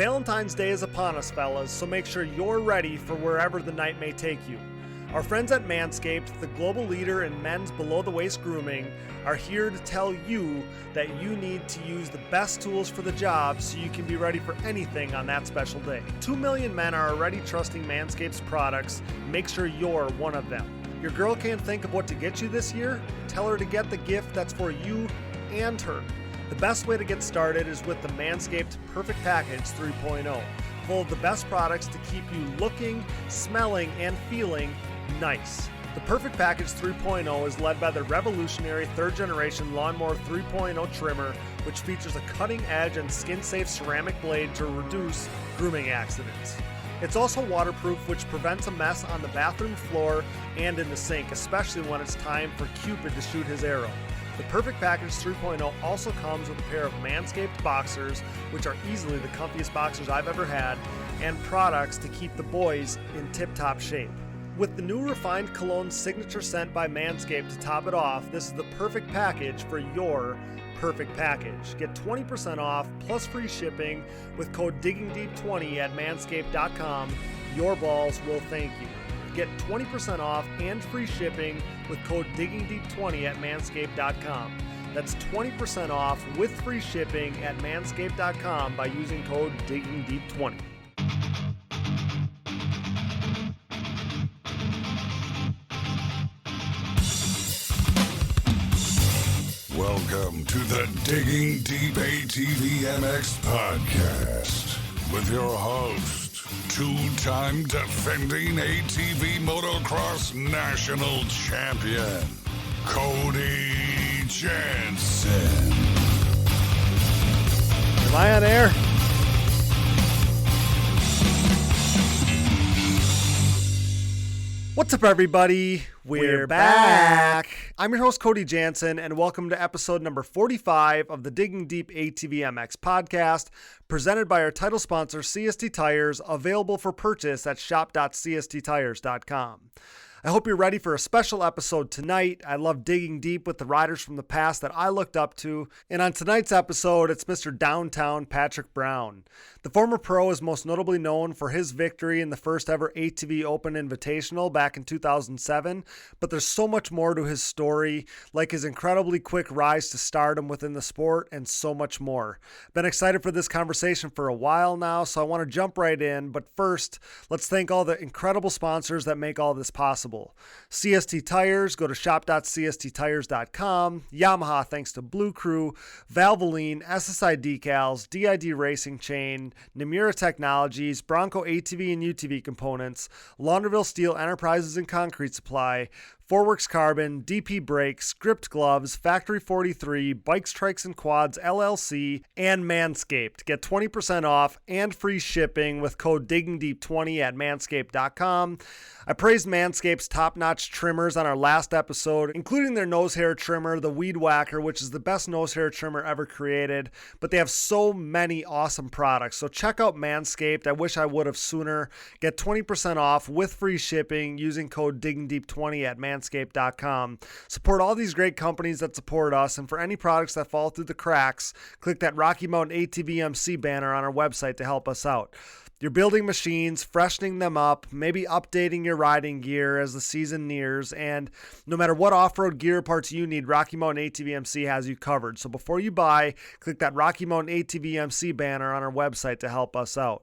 Valentine's Day is upon us, fellas, so make sure you're ready for wherever the night may take you. Our friends at Manscaped, the global leader in men's below-the-waist grooming, are here to tell you that you need to use the best tools for the job so you can be ready for anything on that special day. 2 million men are already trusting Manscaped's products. Make sure you're one of them. Your girl can't think of what to get you this year? Tell her to get the gift that's for you and her. The best way to get started is with the Manscaped Perfect Package 3.0, full of the best products to keep you looking, smelling, and feeling nice. The Perfect Package 3.0 is led by the revolutionary third-generation Lawnmower 3.0 trimmer, which features a cutting-edge and skin-safe ceramic blade to reduce grooming accidents. It's also waterproof, which prevents a mess on the bathroom floor and in the sink, especially when it's time for Cupid to shoot his arrow. The Perfect Package 3.0 also comes with a pair of Manscaped boxers, which are easily the comfiest boxers I've ever had, and products to keep the boys in tip-top shape. With the new refined cologne signature scent by Manscaped to top it off, this is the perfect package for your perfect package. Get 20% off plus free shipping with code DiggingDeep20 at manscaped.com. Your balls will thank you. Get 20% off and free shipping with code DiggingDeep20 at manscaped.com. That's 20% off with free shipping at manscaped.com by using code DiggingDeep20. Welcome to the Digging Deep ATVMX Podcast with your host, two-time defending ATV Motocross National Champion, Cody Jansen. Am I on air? What's up, everybody? We're back. I'm your host, Cody Jansen, and welcome to episode number 45 of the Digging Deep ATVMX Podcast, presented by our title sponsor, CST Tires, available for purchase at shop.csttires.com. I hope you're ready for a special episode tonight. I love digging deep with the riders from the past that I looked up to. And on tonight's episode, it's Mr. Downtown Patrick Brown. The former pro is most notably known for his victory in the first ever ATV Open Invitational back in 2007. But there's so much more to his story, like his incredibly quick rise to stardom within the sport and so much more. Been excited for this conversation for a while now, so I want to jump right in. But first, let's thank all the incredible sponsors that make all this possible. CST Tires, go to shop.csttires.com. Yamaha, thanks to Blue Crew. Valvoline, SSI Decals, DID Racing Chain, Namura Technologies, Bronco ATV and UTV Components, Launderville Steel Enterprises and Concrete Supply, Forworks Carbon, DP Brakes, Gripped Gloves, Factory 43, Bikes, Trikes, and Quads, LLC, and Manscaped. Get 20% off and free shipping with code DiggingDeep20 at manscaped.com. I praised Manscaped's top-notch trimmers on our last episode, including their nose hair trimmer, the Weed Whacker, which is the best nose hair trimmer ever created, but they have so many awesome products. So check out Manscaped. I wish I would have sooner. Get 20% off with free shipping using code DiggingDeep20 at manscaped.com. Support all these great companies that support us, and for any products that fall through the cracks, click that Rocky Mountain ATVMC banner on our website to help us out. You're building machines, freshening them up, maybe updating your riding gear as the season nears, and no matter what off-road gear parts you need, Rocky Mountain ATVMC has you covered. So before you buy, click that Rocky Mountain ATVMC banner on our website to help us out.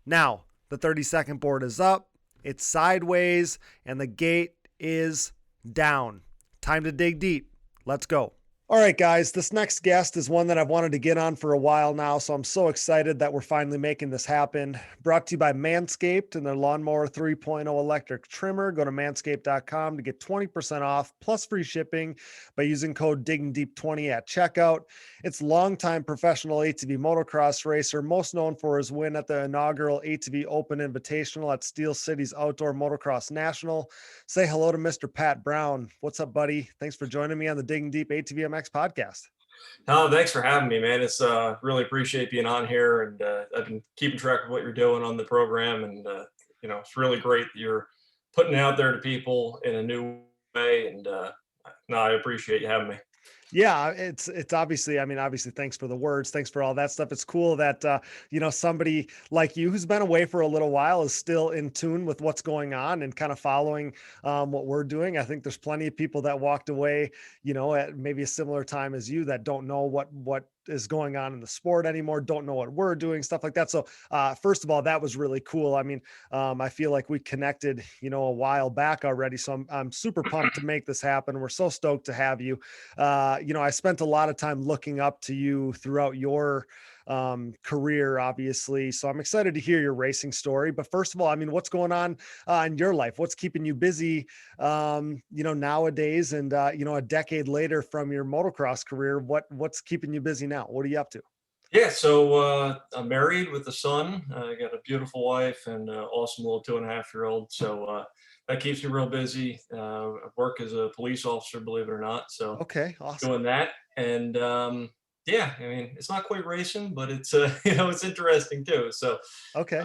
Now, the 30-second board is up, it's sideways, and the gate is down. Time to dig deep. Let's go. All right, guys, this next guest is one that I've wanted to get on for a while now, so I'm so excited that we're finally making this happen. Brought to you by Manscaped and their Lawnmower 3.0 electric trimmer. Go to manscaped.com to get 20% off plus free shipping by using code DiggingDeep20 at checkout. It's longtime professional ATV motocross racer, most known for his win at the inaugural ATV Open Invitational at Steel City's Outdoor Motocross National. Say hello to Mr. Pat Brown. What's up, buddy? Thanks for joining me on the Digging Deep ATVMX Podcast. Oh, thanks for having me, man. It's really appreciate being on here, and I've been keeping track of what you're doing on the program, and it's really great that you're putting it out there to people in a new way, and no, I appreciate you having me. Yeah, it's obviously, I mean, obviously, thanks for the words. Thanks for all that stuff. It's cool that, somebody like you who's been away for a little while is still in tune with what's going on and kind of following what we're doing. I think there's plenty of people that walked away, at maybe a similar time as you that don't know what is going on in the sport anymore, don't know what we're doing, stuff like that. So, first of all, that was really cool. I mean, I feel like we connected, a while back already. So I'm super pumped to make this happen. We're so stoked to have you. I spent a lot of time looking up to you throughout your career, obviously. So I'm excited to hear your racing story. But first of all, I mean, what's going on in your life? What's keeping you busy, nowadays? And, a decade later from your motocross career, what's keeping you busy now? What are you up to? Yeah, so I'm married with a son. I got a beautiful wife and an awesome little 2.5-year-old. So that keeps me real busy. I work as a police officer, believe it or not. So Okay, awesome. doing that, and yeah, I mean, it's not quite racing, but it's it's interesting too. So Okay.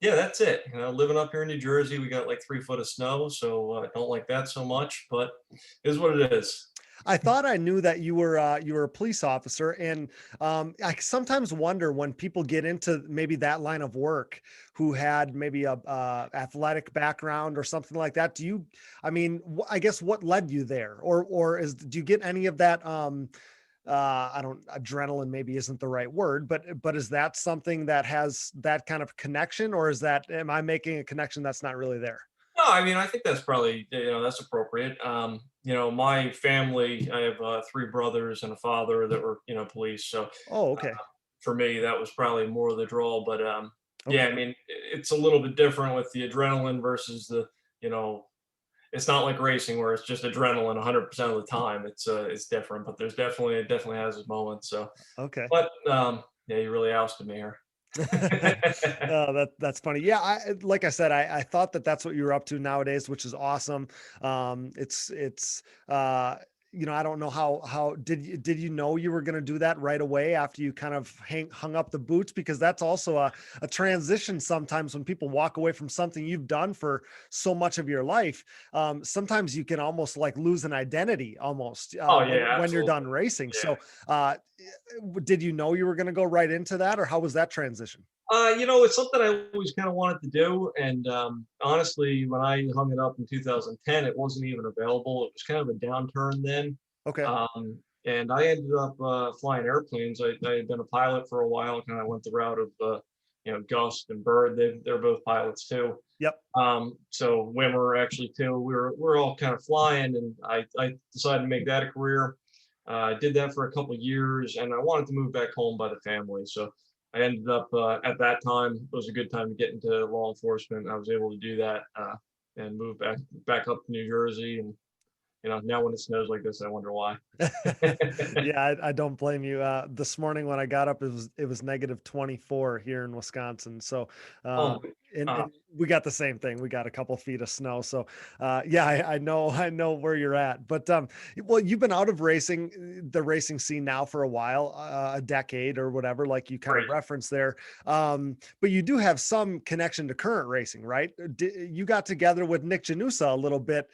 yeah, that's it. Living up here in New Jersey, we got like 3 foot of snow, so I don't like that so much, but it is what it is. I thought I knew that you were a police officer, and I sometimes wonder when people get into maybe that line of work who had maybe a athletic background or something like that. I mean, I guess what led you there, do you get any of that? I don't adrenaline maybe isn't the right word, but is that something that has that kind of connection, or am I making a connection that's not really there? No, I mean, I think that's probably, that's appropriate. My family, I have 3 brothers and a father that were, police. So Oh, uh, okay, for me, that was probably more of the draw. But yeah, okay. I mean, it's a little bit different with the adrenaline versus you know, it's not like racing where it's just adrenaline 100% of the time. It's different, but it definitely has its moments. So, Okay. but yeah, you really ousted me here. Oh, that's funny. Yeah, like I said, I thought that that's what you were up to nowadays, which is awesome. It's I don't know how did you know you were going to do that right away after you kind of hung up the boots, because that's also a transition sometimes when people walk away from something you've done for so much of your life. Sometimes you can almost like lose an identity almost Oh yeah, when you're absolutely. done racing. Yeah. So, did you know you were going to go right into that, or how was that transition? It's something I always kind of wanted to do, and honestly, when I hung it up in 2010, it wasn't even available. It was kind of a downturn then, Okay. and I ended up flying airplanes. I had been a pilot for a while, kind of went the route of Gust and Bird. They're both pilots too. Yep. So Wimmer actually too. We're all kind of flying, and I decided to make that a career. I did that for a couple of years, and I wanted to move back home by the family. So I ended up at that time, it was a good time to get into law enforcement. I was able to do that and move back up to New Jersey. And now when it snows like this, I wonder why. Yeah, I don't blame you. This morning when I got up, it was -24 here in Wisconsin. So, Oh, and we got the same thing. We got a couple feet of snow. So, yeah, I know where you're at. But well, you've been out of the racing scene now for a while, a decade or whatever, like you kind of great. referenced there. But you do have some connection to current racing, right? You got together with Nick Janusa a little bit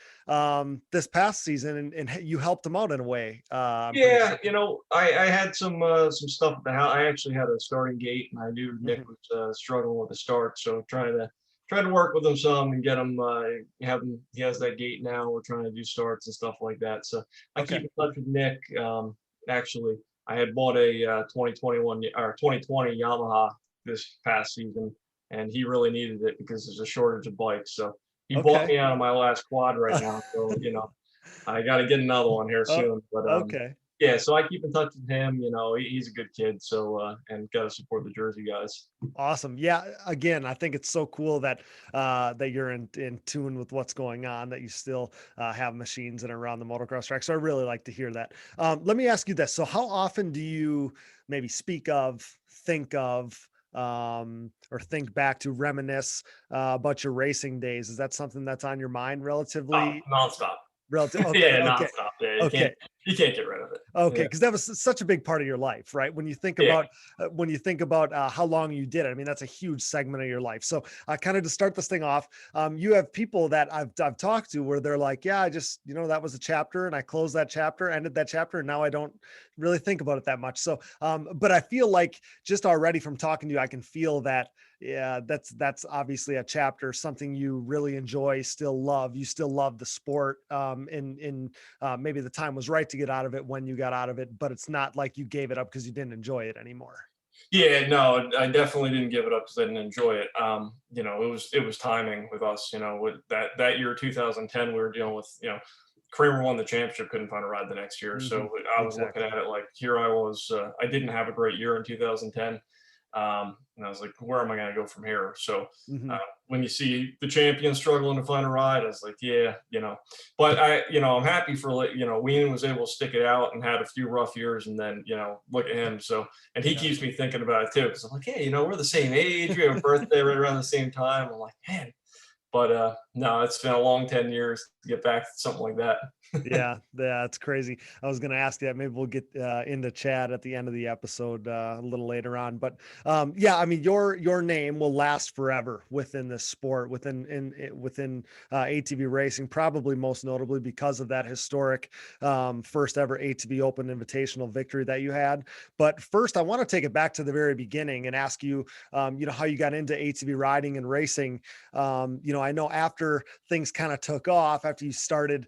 this past season, and you helped him out in a way. I'm pretty Yeah, sure. I had some stuff at the house. I actually had a starting gate, and I knew Nick Mhm. was struggling with the start, so trying to work with him some and get him have him. He has that gate now. We're trying to do starts and stuff like that. So I keep Okay. in touch with Nick. Actually, I had bought a 2021 or 2020 Yamaha this past season, and he really needed it because there's a shortage of bikes. So he bought Okay. me out of my last quad right now. So I got to get another one here Oh, soon. But okay. yeah, so I keep in touch with him. He's a good kid. So and got to support the Jersey guys. Awesome. Yeah. Again, I think it's so cool that that you're in tune with what's going on, that you still have machines and around the motocross track. So I really like to hear that. Let me ask you this. So how often do you maybe speak of, think of, or think back to reminisce about your racing days? Is that something that's on your mind Oh, relatively nonstop. relative? Okay. Yeah, Okay. nonstop. Yeah, you Okay. can't. You can't get rid of it. Okay, Yeah. because that was such a big part of your life, right? When you think Yeah. about how long you did it, I mean, that's a huge segment of your life. So, kind of to start this thing off, you have people that I've talked to where they're like, yeah, I just that was a chapter, and I closed that chapter, ended that chapter, and now I don't really think about it that much. So, but I feel like just already from talking to you, I can feel that. Yeah, that's obviously a chapter, something you really enjoy, still love. You still love the sport, maybe the time was right to get out of it when you got out of it, but it's not like you gave it up because you didn't enjoy it anymore. Yeah, no, I definitely didn't give it up because I didn't enjoy it. It was timing with us. With that year, 2010, we were dealing with Kramer won the championship, couldn't find a ride the next year, so I was looking at it like here I was. I didn't have a great year in 2010. And I was like, where am I going to go from here? So Mm-hmm. when you see the champion struggling to find a ride, I was like, yeah, but I'm happy for, Ween was able to stick it out and had a few rough years, and then, look at him. So, and he keeps me thinking about it too. Cause I'm like, hey, we're the same age. We have a birthday right around the same time. I'm like, man, but no, it's been a long 10 years to get back to something like that. Yeah, that's crazy. I was going to ask that. Maybe we'll get into Chad at the end of the episode a little later on. But yeah, I mean, your name will last forever within this sport, within ATV racing, probably most notably because of that historic first ever ATV Open Invitational victory that you had. But first, I want to take it back to the very beginning and ask you, how you got into ATV riding and racing. I know after things kind of took off, after you started,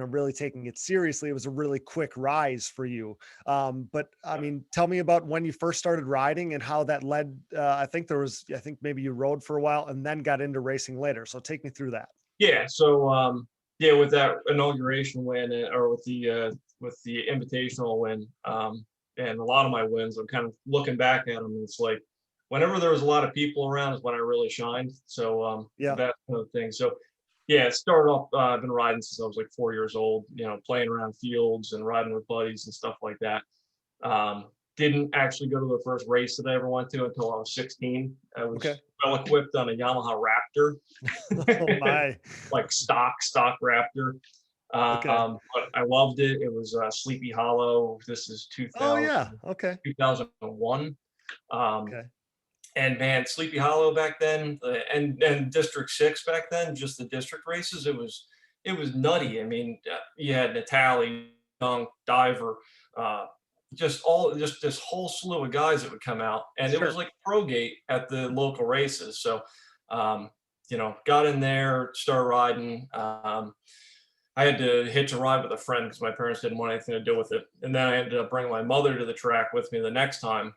really taking it seriously, it was a really quick rise for you. But I mean, tell me about when you first started riding and how that led. I think maybe you rode for a while and then got into racing later. So take me through that. Yeah. So, yeah, with that inauguration win, or with the invitational win, and a lot of my wins, I'm kind of looking back at them. And it's like whenever there was a lot of people around is when I really shined. So, Yeah. that kind of thing. So, yeah, it started off. I've been riding since I was like 4 years old. Playing around fields and riding with buddies and stuff like that. Didn't actually go to the first race that I ever went to until I was 16. I was well equipped on a Yamaha Raptor. Oh my. Like stock Raptor. But I loved it. It was Sleepy Hollow. This is 2000. Oh yeah. 2001. Okay. And man, Sleepy Hollow back then, and District 6 back then, just the district races, it was nutty. I mean, you had Natalie, Dunk, Diver, just this whole slew of guys that would come out, and it was like pro gate at the local races. So, got in there, started riding. I had to hitch a ride with a friend because my parents didn't want anything to do with it, and then I ended up bringing my mother to the track with me the next time.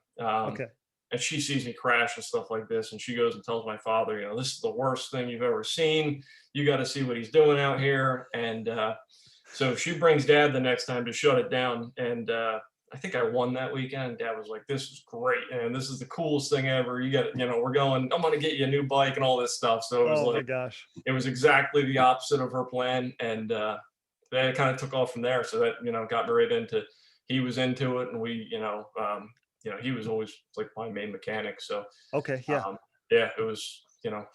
And she sees me crash and stuff like this, and she goes and tells my father, this is the worst thing you've ever seen. You got to see what he's doing out here. And so she brings Dad the next time to shut it down. And I think I won that weekend. Dad was like, "This is great, and this is the coolest thing ever. You got, we're going. I'm going to get you a new bike and all this stuff." So it was my gosh, it was exactly the opposite of her plan, and that kind of took off from there. So that got me right into. He was into it, and we, he was always like my main mechanic. So yeah, it was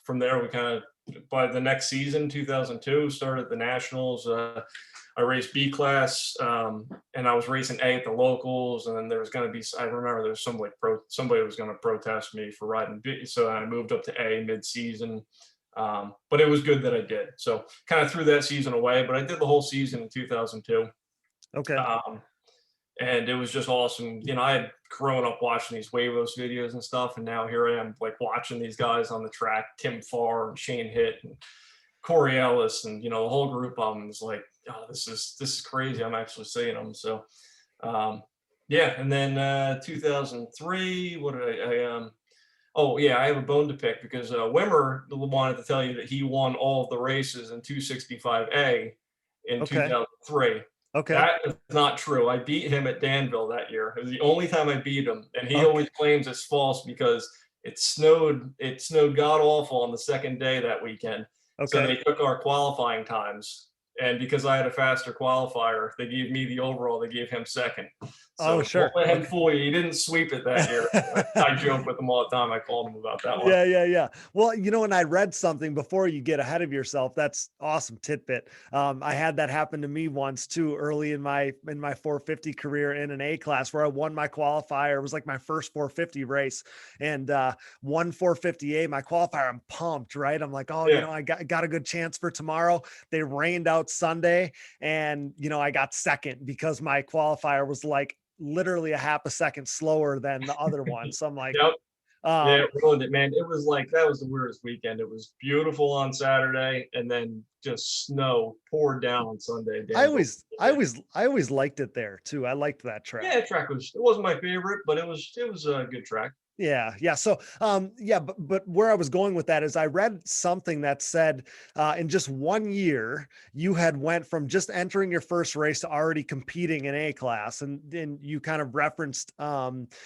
from there we kind of by the next season 2002 started the nationals. I raced B class, and I was racing A at the locals, and then there was going to be, I remember there was somebody was going to protest me for riding B, so I moved up to A mid-season. But it was good that I did. So kind of threw that season away, but I did the whole season in 2002. And it was just awesome. I had grown up watching these Huevos videos and stuff, and now here I am, like watching these guys on the track, Tim Farr and Shane Hitt and Corey Ellis, and the whole group of them is like, oh, this is crazy. I'm actually seeing them. So, yeah. And then 2003, what did I oh yeah, I have a bone to pick because Wimmer wanted to tell you that he won all of the races in 265A in 2003. Okay. That is not true. I beat him at Danville that year. It was the only time I beat him, and he always claims it's false because it snowed god awful on the second day that weekend. So they took our qualifying times, and because I had a faster qualifier, they gave me the overall. They gave him second. Oh, So don't sure. let him Okay. fool you. He didn't sweep it that year. I joke with him all the time. I called him about that one. Yeah. Well, and I read something before you get ahead of yourself. That's awesome tidbit. I had that happen to me once too, early in my 450 career in an A class where I won my qualifier. It was like my first 450 race, and won 450A, my qualifier. I'm pumped, right? I'm like, oh, Yeah. I got a good chance for tomorrow. They rained out Sunday, and I got second because my qualifier was like literally a half a second slower than the other one. So I'm like, Yep. Yeah, um, it ruined it, man. It was like that was the weirdest weekend. It was beautiful on Saturday, and then just snow poured down on Sunday. I Danville. always, I always, I always liked it there too. I liked that track. Yeah, track it wasn't my favorite, but it was a good track. Yeah. So, but where I was going with that is I read something that said, in just 1 year, you had went from just entering your first race to already competing in A class. And then you kind of referenced, that,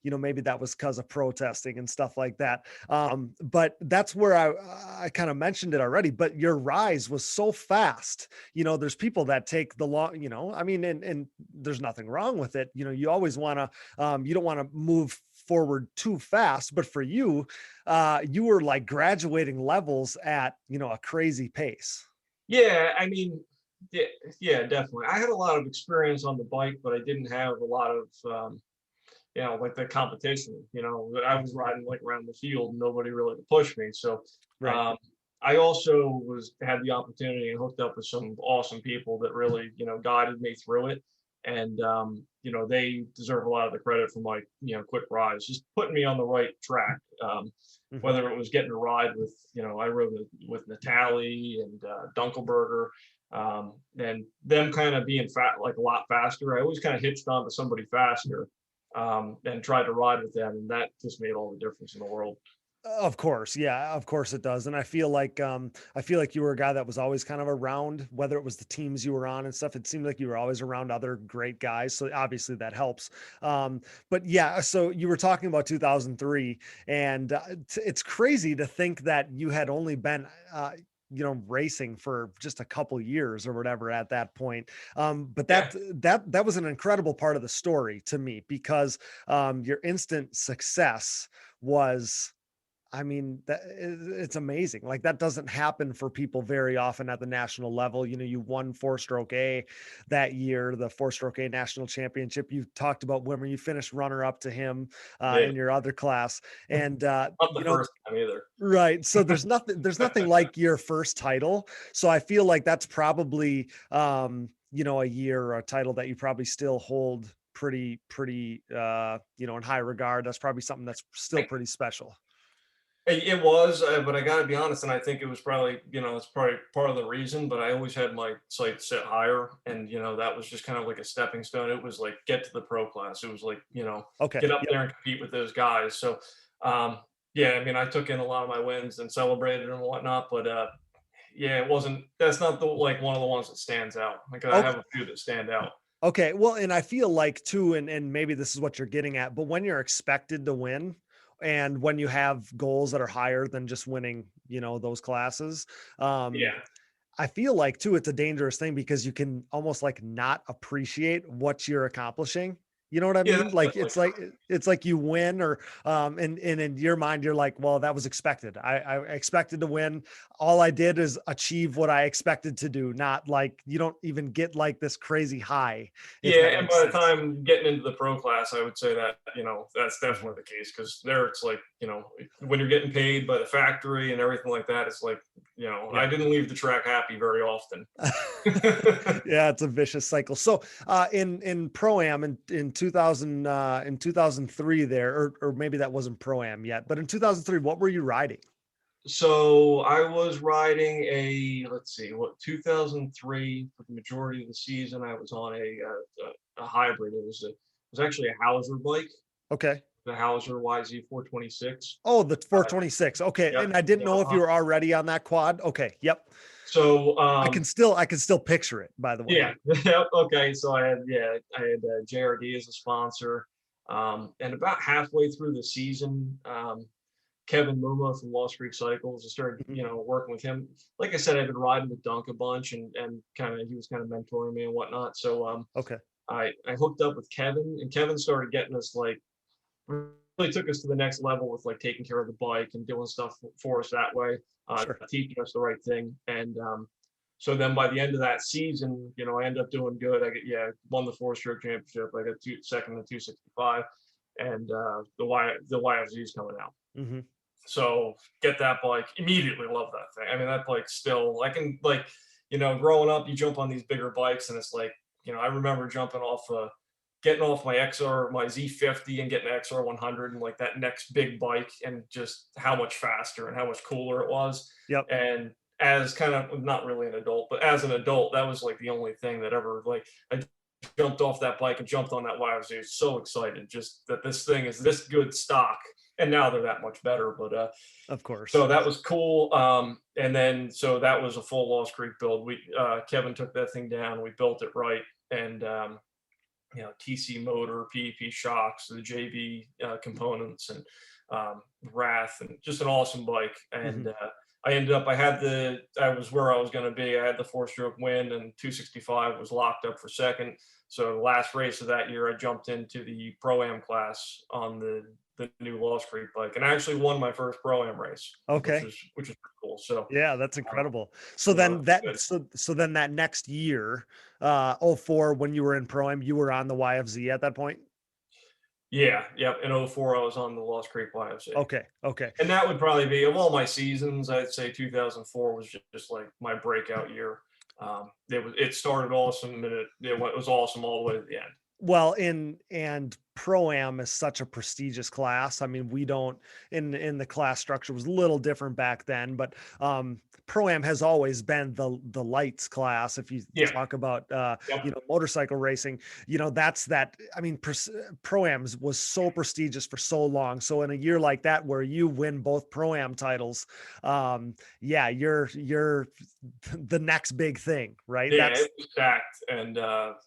maybe that was because of protesting and stuff like that. But that's where I kind of mentioned it already, but your rise was so fast. There's people that take the long, I mean, and there's nothing wrong with it. You always want to, you don't want to move forward too fast, but for you, you were like graduating levels at, a crazy pace. Yeah, I mean, yeah, yeah, definitely. I had a lot of experience on the bike, but I didn't have a lot of, like the competition. I was riding like around the field, nobody really to push me. So, Right. um, I also had the opportunity and hooked up with some awesome people that really, guided me through it. And they deserve a lot of the credit for my, quick rise, just putting me on the right track. Mhm. Whether it was getting a ride with, I rode with Natalie and Dunkelberger, and them kind of being like a lot faster. I always kind of hitched onto somebody faster, and tried to ride with them, and that just made all the difference in the world. Of course. Yeah, of course it does. And I feel like you were a guy that was always kind of around, whether it was the teams you were on and stuff. It seemed like you were always around other great guys. So obviously that helps. But yeah, so you were talking about 2003, and it's crazy to think that you had only been, racing for just a couple years or whatever at that point. But Yeah, that was an incredible part of the story to me because, your instant success was, I mean, it's amazing. Like that doesn't happen for people very often at the national level. You won four-stroke A that year, the four-stroke A national championship. You talked about Wimmer. You finished runner-up to him, yeah, in your other class, and not the first time either. right. So there's nothing like your first title. So I feel like that's probably, a year or a title that you probably still hold pretty, in high regard. That's probably something that's still pretty special. It was, but I got to be honest, and I think it was probably, it's probably part of the reason. But I always had my sights set higher, and that was just kind of like a stepping stone. It was like get to the pro class. It was like Okay. get up Yep. there and compete with those guys. So, yeah, I mean, I took in a lot of my wins and celebrated and whatnot, but yeah, it wasn't. That's not the like one of the ones that stands out. Like I Okay. have a few that stand out. Okay. Well, and I feel like too, and maybe this is what you're getting at, but when you're expected to win and when you have goals that are higher than just winning, those classes, um, Yeah, I feel like too, it's a dangerous thing because you can almost like not appreciate what you're accomplishing. You know what I yeah, mean? that's Like definitely true. it's like you win or, and in your mind, you're like, well, that was expected. I expected to win. All I did is achieve what I expected to do. Not like you don't even get like this crazy high, if that Yeah, and makes by the sense. time getting into the pro class, I would say that, that's Mhm. definitely the case because there it's like, when you're getting paid by the factory and everything like that, it's like, I Yeah. didn't leave the track happy very often. Yeah, it's a vicious cycle. So, in pro am in 2000, in 2003 there, or maybe that wasn't pro am yet, but in 2003, what were you riding? So I was riding let's see, 2003 for the majority of the season. I was on a hybrid. It was actually a Hauser bike, Okay. the Hauser YZ 426. Oh, the Uh, 426. Okay. yep, And I didn't know if you Yamaha. were already on that quad. Okay. Yep. So I can still picture it, by the way. yeah, yep, okay. So I had JRD as a sponsor, and about halfway through the season, Kevin Muma from Lost Creek Cycles, I started Mhm. working with him. Like I said, I've been riding with Dunk a bunch, and kind of he was kind of mentoring me and whatnot. So Okay. I hooked up with Kevin, and Kevin started getting us like really took us to the next level with like taking care of the bike and doing stuff for us that way, Sure. teaching us the right thing. And so then by the end of that season, I ended up doing good. Won the 4-stroke championship. I got second in 265, and the YFZ is coming out. Mm-hmm. So get that bike, immediately love that thing. I mean, that bike still, I can like, growing up, you jump on these bigger bikes and it's like, I remember getting off my my Z50 and getting an XR 100 and like that next big bike, and just how much faster and how much cooler it was. Yep. And as kind of not really an adult, but as an adult, that was like the only thing that ever like I jumped off that bike and jumped on that YFZ. I was so excited just that this thing is this good stock. And now they're that much better, but of course. So that was cool. And then so that was a full Lost Creek build. Kevin took that thing down. We built it right, and TC motor, PEP shocks, the JB components, and Wrath, and just an awesome bike. And I was where I was going to be. I had the 4-stroke win, and 265 was locked up for second. So the last race of that year, I jumped into the Pro-Am class on the new Lost Creek bike, and I actually won my first Pro-Am race. Okay. Which is pretty cool. So yeah, that's incredible. So then that next year, 04, when you were in Pro-Am, you were on the YFZ at that point? Yeah. In 04, I was on the Lost Creek YFZ. Okay. And that would probably be, of all my seasons, I'd say 2004 was just like my breakout year. It started awesome, and it was awesome all the way to the end. Well, and Pro-Am is such a prestigious class. I mean, we don't in the class structure was a little different back then, but Pro-Am has always been the lights class. If you talk about motorcycle racing, that's that. I mean, Pro-Am was so prestigious for so long. So in a year like that where you win both Pro-Am titles, you're the next big thing, right? Yeah, it was stacked, and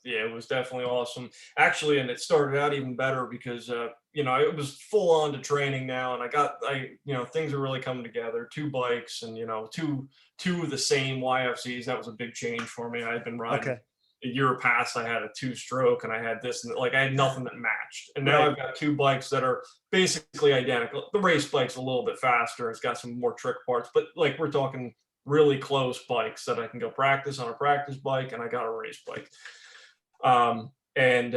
it was definitely awesome. Actually, and it started out even better because it was full on to training now, and things are really coming together. 2 bikes, and two of the same YFCs. That was a big change for me. I had been riding a year past. I had a 2-stroke, and I had this, and like I had nothing that matched. And now I've got 2 bikes that are basically identical. The race bike's a little bit faster. It's got some more trick parts, but like we're talking really close bikes that I can go practice on a practice bike, and I got a race bike. And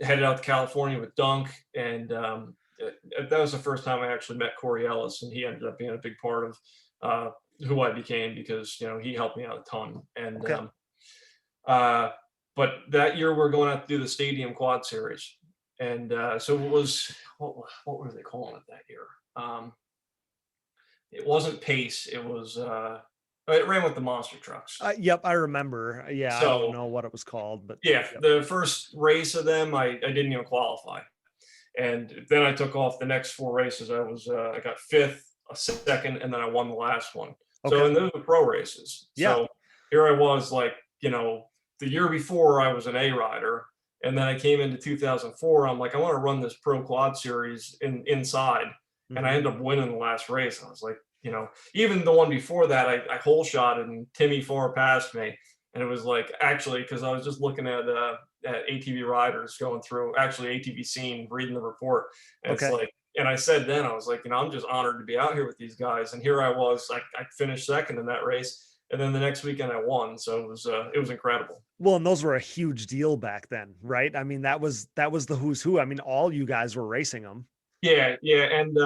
headed out to California with Dunk, and that was the first time I actually met Corey Ellis, and he ended up being a big part of who I became, because he helped me out a ton. And but that year we're going out to do the Stadium Quad Series, and so it was what were they calling it that year? It wasn't Pace. It was. It ran with the monster trucks. Yep, I remember. Yeah, so, I don't know what it was called, but the first race of them, I didn't even qualify, and then I took off the next 4 races. I got 5th, a 2nd, and then I won the last one. Okay. So, and those were pro races. Yeah. So here I was, like the year before I was an A rider, and then I came into 2004. I'm like, I want to run this pro quad series inside, and I ended up winning the last race. I was like, even the one before that, I hole shotted, and Timmy Farr passed me. And it was like, actually, because I was just looking at ATV riders going through, actually ATV scene, reading the report. And it's like, and I said then, I was like, I'm just honored to be out here with these guys. And here I was, I finished 2nd in that race. And then the next weekend I won. So it was incredible. Well, and those were a huge deal back then, right? I mean, that was the who's who. I mean, all you guys were racing them. Yeah. And,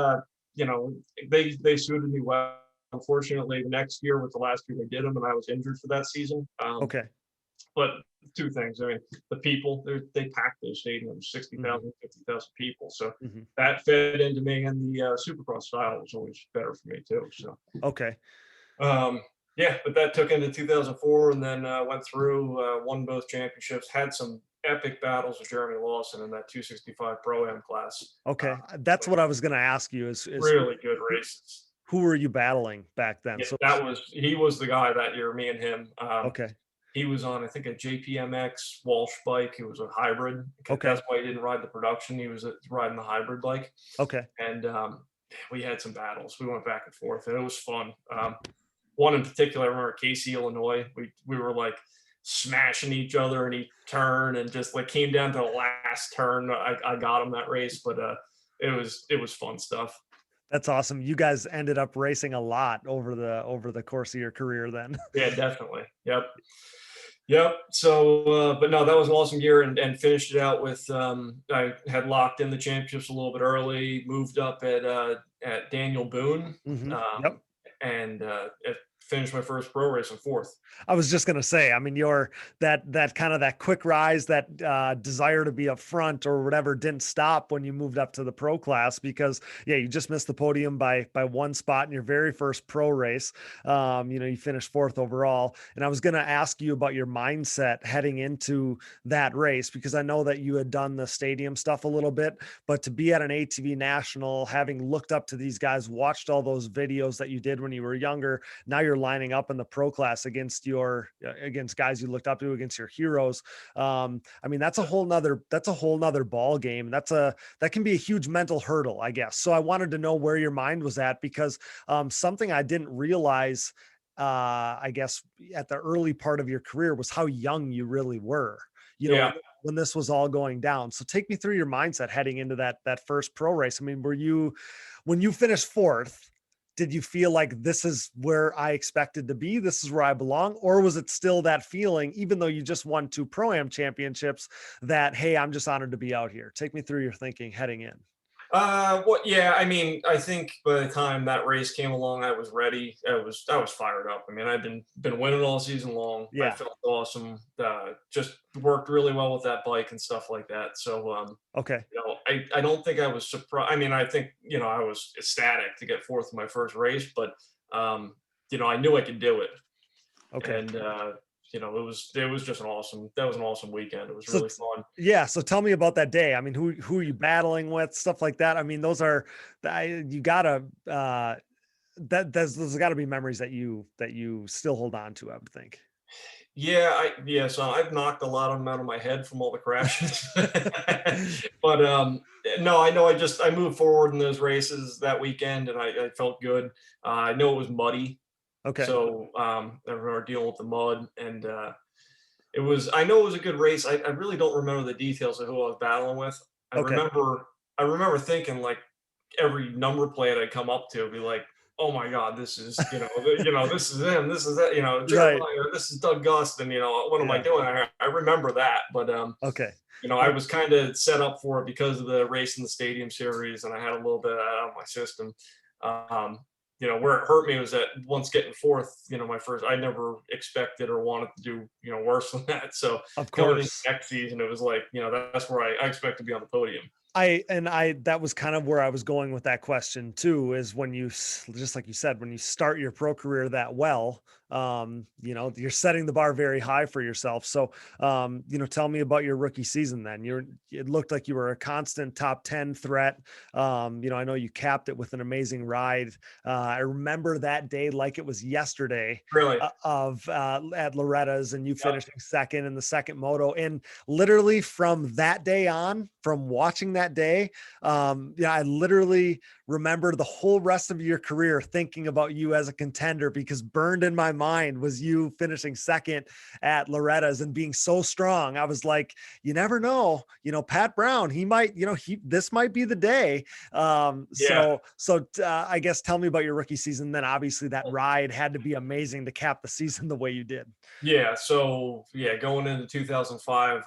they suited me well. Unfortunately, the next year was the last year they did them, and I was injured for that season. But 2 things. I mean, the people, they packed those stadiums, 60,000, 50,000 people. So that fed into me, and the Supercross style was always better for me too. So but that took into 2004, and then went through, won both championships, had some epic battles with Jeremy Lawson in that 265 Pro-Am class. That's what I was going to ask you is really good races. Who were you battling back then? Yeah, he was the guy that year, me and him. He was on, I think, a JPMX Walsh bike. It was a hybrid. That's why he didn't ride the production. He was riding the hybrid bike. And we had some battles. We went back and forth, and it was fun. One in particular, I remember Casey, Illinois. We were like, smashing each other in each turn, and just like came down to the last turn. I got him that race, but it was fun stuff. That's awesome. You guys ended up racing a lot over the course of your career then. Yeah, definitely. Yep. Yep. So, but no, that was an awesome year, and finished it out with, I had locked in the championships a little bit early, moved up at Daniel Boone, Yep. and finished my first pro race in fourth. I was just gonna say, I mean, your that kind of that quick rise, that desire to be up front or whatever, didn't stop when you moved up to the pro class, because yeah, you just missed the podium by one spot in your very first pro race. You finished fourth overall, and I was gonna ask you about your mindset heading into that race, because I know that you had done the stadium stuff a little bit, but to be at an ATV National, having looked up to these guys, watched all those videos that you did when you were younger, now you're lining up in the pro class against guys you looked up to, against your heroes. I mean, that's a whole nother ball game. That can be a huge mental hurdle, I guess. So I wanted to know where your mind was at, because something I didn't realize, I guess, at the early part of your career, was how young you really were, Yeah. when this was all going down. So take me through your mindset heading into that first pro race. I mean, when you finished fourth, did you feel like this is where I expected to be? This is where I belong? Or was it still that feeling, even though you just won 2 Pro-Am championships, that, hey, I'm just honored to be out here? Take me through your thinking heading in. Well, yeah, I mean, I think by the time that race came along, I was ready. I was fired up. I mean, I've been winning all season long. I Yeah. felt awesome. Just worked really well with that bike and stuff like that. So, Okay. I don't think I was surprised. I mean, I think, I was ecstatic to get fourth in my first race, but, I knew I could do it. Okay. And, it was just an awesome weekend. It was really fun. Yeah. So tell me about that day. I mean, who are you battling with? Stuff like that. I mean, those gotta, those gotta be memories that you still hold on to, I would think. Yeah, so I've knocked a lot of them out of my head from all the crashes. But no, I know I moved forward in those races that weekend, and I felt good. I know it was muddy. Okay. So I remember dealing with the mud, and I know it was a good race. I really don't remember the details of who I was battling with. Okay. I remember thinking, like, every number plate I'd come up to be like, oh my God, this is, this is him, this is that, Jeremiah, or this is Doug Gust, and what am I doing? I remember that, but Okay. I was kind of set up for it because of the race in the stadium series, and I had a little bit out of my system. Where it hurt me was that once getting fourth, my first, I never expected or wanted to do, worse than that. So Of going into course. next season, it was like, that's where I expect to be on the podium. That was kind of where I was going with that question too, is when just like you said, when you start your pro career that well, you're setting the bar very high for yourself. So, tell me about your rookie season then. It looked like you were a constant top 10 threat. I know you capped it with an amazing ride. I remember that day like it was yesterday. Really? At Loretta's, and you finishing second in the second moto. And literally from that day on, from watching that day, I literally remember the whole rest of your career thinking about you as a contender, because burned in my mind was you finishing second at Loretta's and being so strong. I was like, you never know, Pat Brown, he might, this might be the day. So I guess tell me about your rookie season. Then obviously that ride had to be amazing to cap the season the way you did. Yeah. So going into 2005,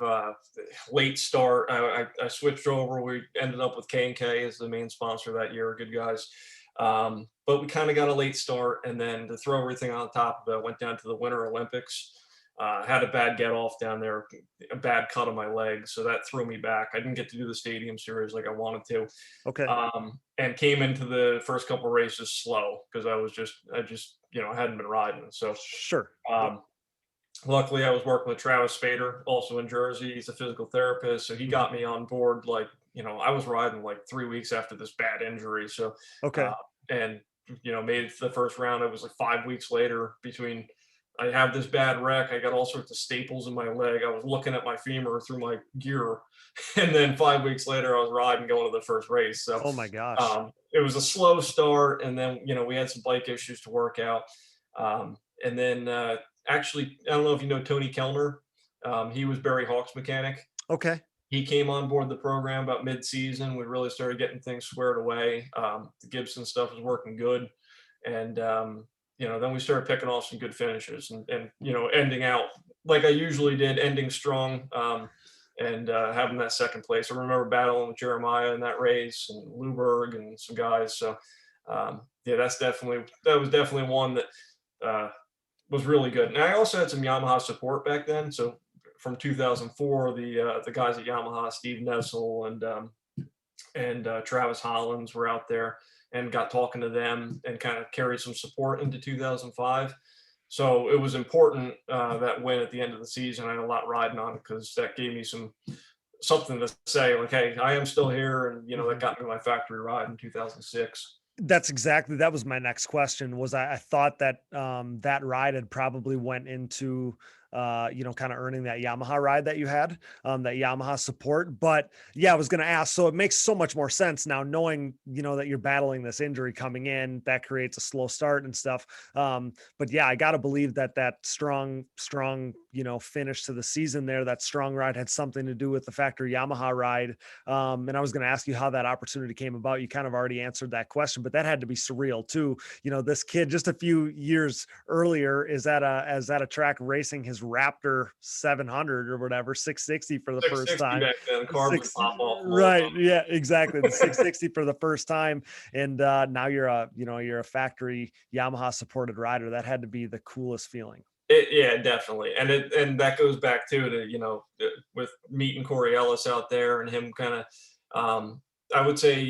late start, I switched over. We ended up with K&K as the main sponsor that year. Good guys. But we kind of got a late start, and then to throw everything on top of it, went down to the Winter Olympics. Had a bad get off down there, a bad cut on my leg, so that threw me back. I didn't get to do the stadium series like I wanted to. Okay. And came into the first couple of races slow because I just hadn't been riding. So sure. Luckily, I was working with Travis Spader, also in Jersey. He's a physical therapist, so he got me on board. Like, I was riding like 3 weeks after this bad injury. So, okay. And made it to the first round. It was like 5 weeks later. Between I have this bad wreck, I got all sorts of staples in my leg. I was looking at my femur through my gear, and then 5 weeks later, I was riding going to the first race. So, oh my gosh, it was a slow start, and then we had some bike issues to work out, and then actually, I don't know if you know Tony Kellner. He was Barry Hawk's mechanic. Okay. He came on board the program about mid-season. We really started getting things squared away. The Gibson stuff was working good, and then we started picking off some good finishes and ending out like I usually did, ending strong, and having that second place. I remember battling with Jeremiah in that race and Luberg and some guys. So that was definitely one that was really good. And I also had some Yamaha support back then. So from 2004, the guys at Yamaha, Steve Nessel and Travis Hollins were out there, and got talking to them and kind of carried some support into 2005. So it was important, that win at the end of the season. I had a lot riding on it because that gave me something to say, like, hey, I am still here, and that got me my factory ride in 2006. That was my next question. Was I thought that that ride had probably went into kind of earning that Yamaha ride that you had, that Yamaha support. But yeah, I was going to ask, so it makes so much more sense now knowing, that you're battling this injury coming in, that creates a slow start and stuff. But yeah, I got to believe that strong, finish to the season there, that strong ride had something to do with the factory Yamaha ride. And I was going to ask you how that opportunity came about. You kind of already answered that question, but that had to be surreal too. This kid just a few years earlier is at a track racing his Raptor 700 or whatever, 660 for the first time. Back then, carbon pop off. Right. Yeah, exactly. The 660 for the first time. And now you're a factory Yamaha supported rider. That had to be the coolest feeling. Yeah, definitely. And that goes back to with meeting Corey Ellis out there and him kind of, I would say,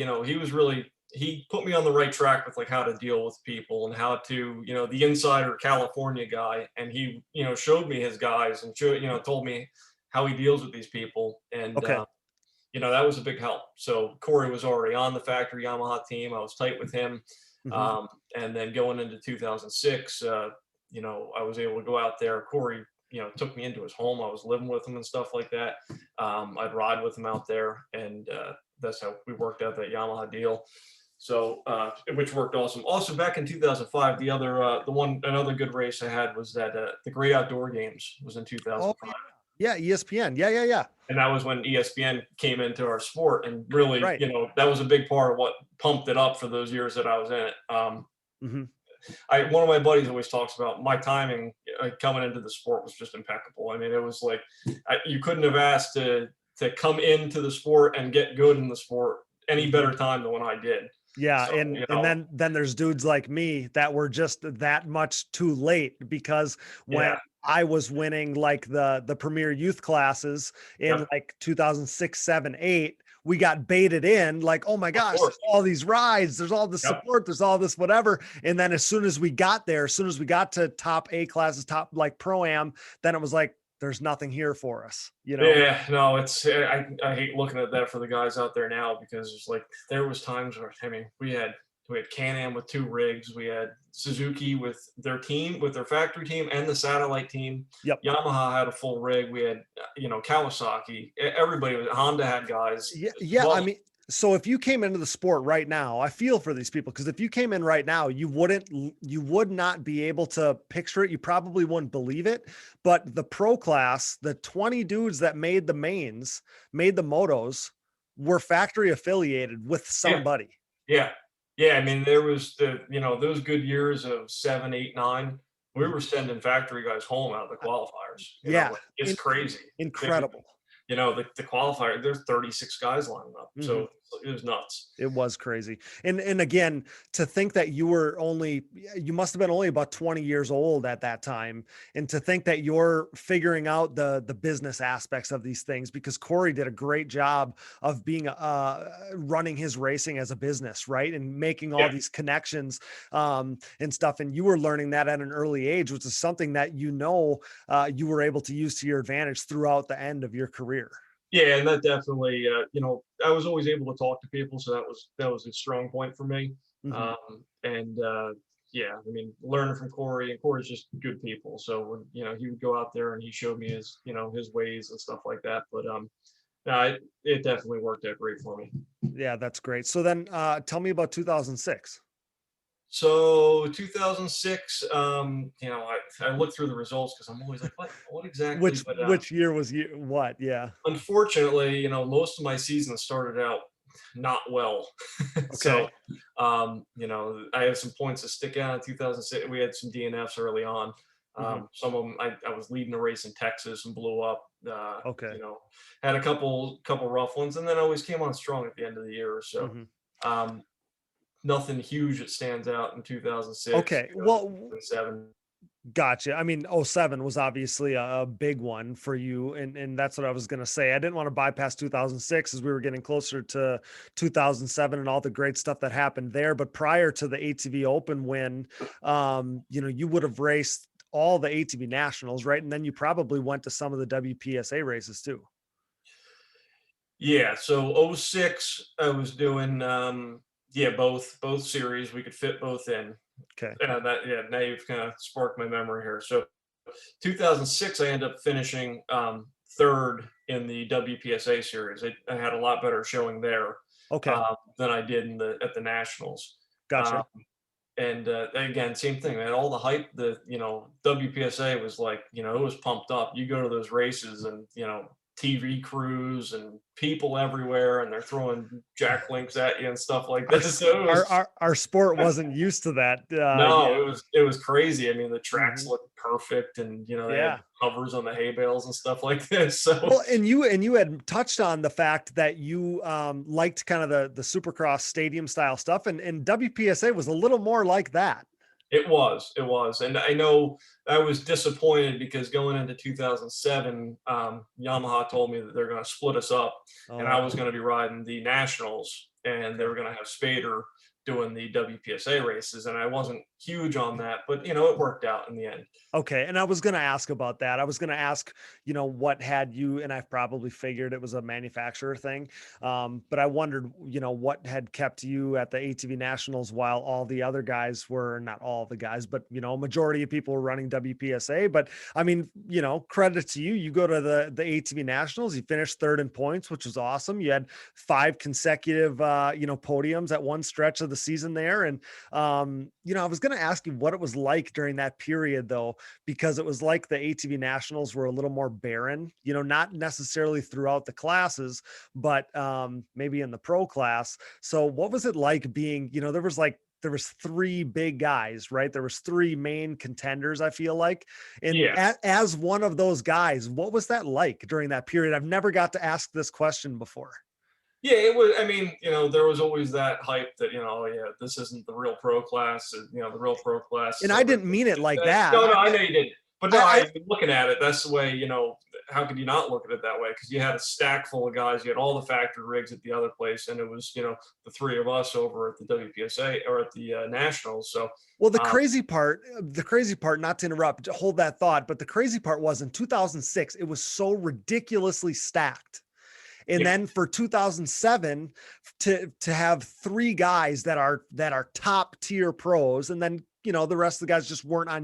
he put me on the right track with like how to deal with people and how to, the insider California guy. And he, showed me his guys and told me how he deals with these people. And, okay. That was a big help. So Corey was already on the factory Yamaha team. I was tight with him. Mm-hmm. And then going into 2006, I was able to go out there. Corey, took me into his home. I was living with him and stuff like that. I'd ride with him out there, and that's how we worked out that Yamaha deal. So, which worked awesome. Also, back in 2005, another good race I had was that the Great Outdoor Games was in 2005. Oh, yeah, ESPN. Yeah. And that was when ESPN came into our sport, and really, right. That was a big part of what pumped it up for those years that I was in it. Mm-hmm. One of my buddies always talks about my timing coming into the sport was just impeccable. I mean, it was like you couldn't have asked to come into the sport and get good in the sport any better time than when I did. Yeah, so, and then there's dudes like me that were just that much too late, because when I was winning like the premier youth classes in like 2006, 7, 8, we got baited in like, oh my gosh, there's all these rides, there's all this support, there's all this whatever. And then as soon as we got to top A classes, top like pro-am, then it was like, there's nothing here for us, Yeah, no, I hate looking at that for the guys out there now, because it's like there was times where, I mean, we had Can-Am with 2 rigs, we had Suzuki with their team, with their factory team and the satellite team. Yep. Yamaha had a full rig. We had Kawasaki. Everybody, Honda had guys. Yeah. Well, I mean, so if you came into the sport right now, I feel for these people, because if you came in right now, you would not be able to picture it. You probably wouldn't believe it. But the pro class, the 20 dudes that made the mains, made the motos, were factory affiliated with somebody. Yeah. I mean, there was those good years of 7, 8, 9. We were sending factory guys home out of the qualifiers. It's crazy. Incredible. The qualifier, there's 36 guys lining up. Mm-hmm. So it was nuts. It was crazy. And again, to think that you must have been only about 20 years old at that time. And to think that you're figuring out the business aspects of these things, because Corey did a great job of being, running his racing as a business, right? And making all these connections, and stuff. And you were learning that at an early age, which is something that, you were able to use to your advantage throughout the end of your career. Yeah, and that definitely, I was always able to talk to people, so that was a strong point for me. Mm-hmm. I mean, learning from Corey, and Corey's just good people. So when he would go out there and he showed me his ways and stuff like that. But it definitely worked out great for me. Yeah, that's great. So then, tell me about 2006. So 2006, I looked through the results because I'm always like, what exactly? Which But which year was you what? Yeah. unfortunately, most of my season started out not well. So, Okay. I have some points to stick out in 2006. We had some DNFs early on. Hmm. Some of them, I was leading a race in Texas and blew up. Okay. Had a couple rough ones, and then always came on strong at the end of the year or so. Hmm. Um, Nothing huge that stands out in 2006, Okay. Well, 2007. gotcha. I mean, '07 was obviously a big one for you. And that's what I was going to say. I didn't want to bypass 2006 as we were getting closer to 2007 and all the great stuff that happened there. But prior to the ATV Open win, you would have raced all the ATV Nationals, right? And then you probably went to some of the WPSA races too. Yeah, so '06, I was doing both series. We could fit both in. Okay. Now you've kind of sparked my memory here. So 2006, I ended up finishing third in the WPSA series. I had a lot better showing there Okay. than I did at the Nationals. Um, Gotcha. and again, same thing, man. All the hype, WPSA was like, it was pumped up. You go to those races, and TV crews and people everywhere, and they're throwing jack links at you and stuff like Our, this. So it our, was our, our sport wasn't used to that. no, Yeah. it was crazy. I mean, the tracks Mhm. looked perfect, and they had Yeah. hovers on the hay bales and stuff like this. So Well, and you had touched on the fact that you liked kind of the Supercross stadium style stuff, and WPSA was a little more like that. it was, and I know I was disappointed because going into 2007, Yamaha told me that they're going to split us up, and I Oh, was going to be riding the Nationals, and they okay. were going to have Spader doing the WPSA races, and I wasn't huge on that, but it worked out in the end. Okay. And I was going to ask about that. I was going to ask, what had you, and I've probably figured it was a manufacturer thing. But I wondered, what had kept you at the ATV Nationals while all the other guys were, not all the guys, but, majority of people were running WPSA. But I mean, credit to you. You go to the ATV Nationals, you finished third in points, which was awesome. You had 5 consecutive, podiums at one stretch of the season there. And, I was going to ask you what it was like during that period, though, because it was like the ATV Nationals were a little more barren, not necessarily throughout the classes, but maybe in the pro class. So what was it like being, there was 3 big guys, right? There was 3 main contenders, I feel like. And Yeah. as one of those guys, what was that like during that period? I've never got to ask this question before. Yeah, it was. I mean, there was always that hype that oh yeah, this isn't the real pro class. The real pro class And is I over didn't mean it like that. No, no, I know you didn't. But no, I, looking at it, that's the way. How could you not look at it that way? Because you had a stack full of guys. You had all the factory rigs at the other place, and it was the 3 of us over at the WPSA or at the Nationals. So Well, um, the crazy part, not to interrupt, hold that thought, but the crazy part was in 2006, it was so ridiculously stacked. And yeah, then for 2007 to have 3 guys that are top tier pros, and then, the rest of the guys just weren't on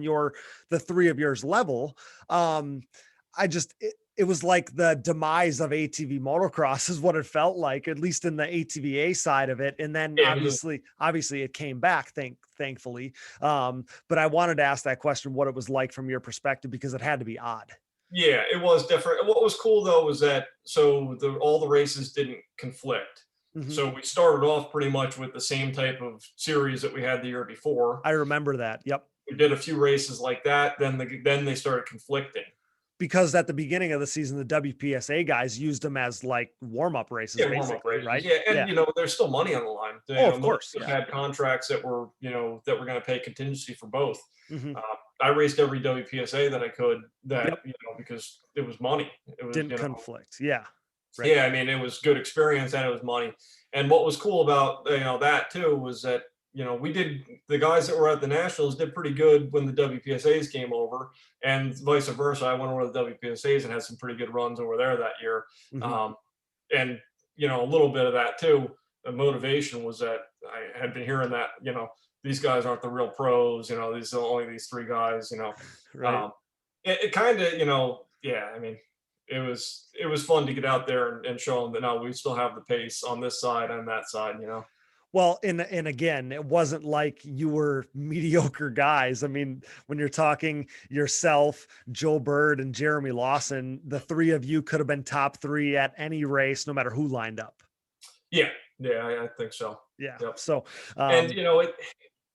the 3 of yours level. It was like the demise of ATV motocross is what it felt like, at least in the ATVA side of it. And then yeah, obviously it came back, thankfully. But I wanted to ask that question, what it was like from your perspective, because it had to be odd. yeah, it was different. What was cool though was that all the races didn't conflict. Mhm. So we started off pretty much with the same type of series that we had the year before. I remember that. Yep. We did a few races like that. Then they started conflicting. Because at the beginning of the season, the WPSA guys used them as like warm-up races, Yeah, warm up basically, races. right? Yeah, and Yeah. there's still money on the line. Oh, of course. Most of us Yeah. had contracts that were going to pay contingency for both. Mhm. I raced every WPSA that I could. Yep. Because it was money. It was Didn't conflict. Yeah. Right. yeah. I mean, it was good experience and it was money. And what was cool about that too was that the guys that were at the Nationals did pretty good when the WPSAs came over, and vice versa. I went over to the WPSAs and had some pretty good runs over there that year. Mhm. And a little bit of that too. The motivation was that I had been hearing that these guys aren't the real pros. These are only these 3 guys. Right. It kind of yeah. I mean, it was fun to get out there and show them that no, we still have the pace on this side and that side. Well, and again, it wasn't like you were mediocre guys. I mean, when you're talking yourself, Joe Bird and Jeremy Lawson, the three of you could have been top three at any race, no matter who lined up. Yeah, yeah, I think so. Yeah. Yep. So, And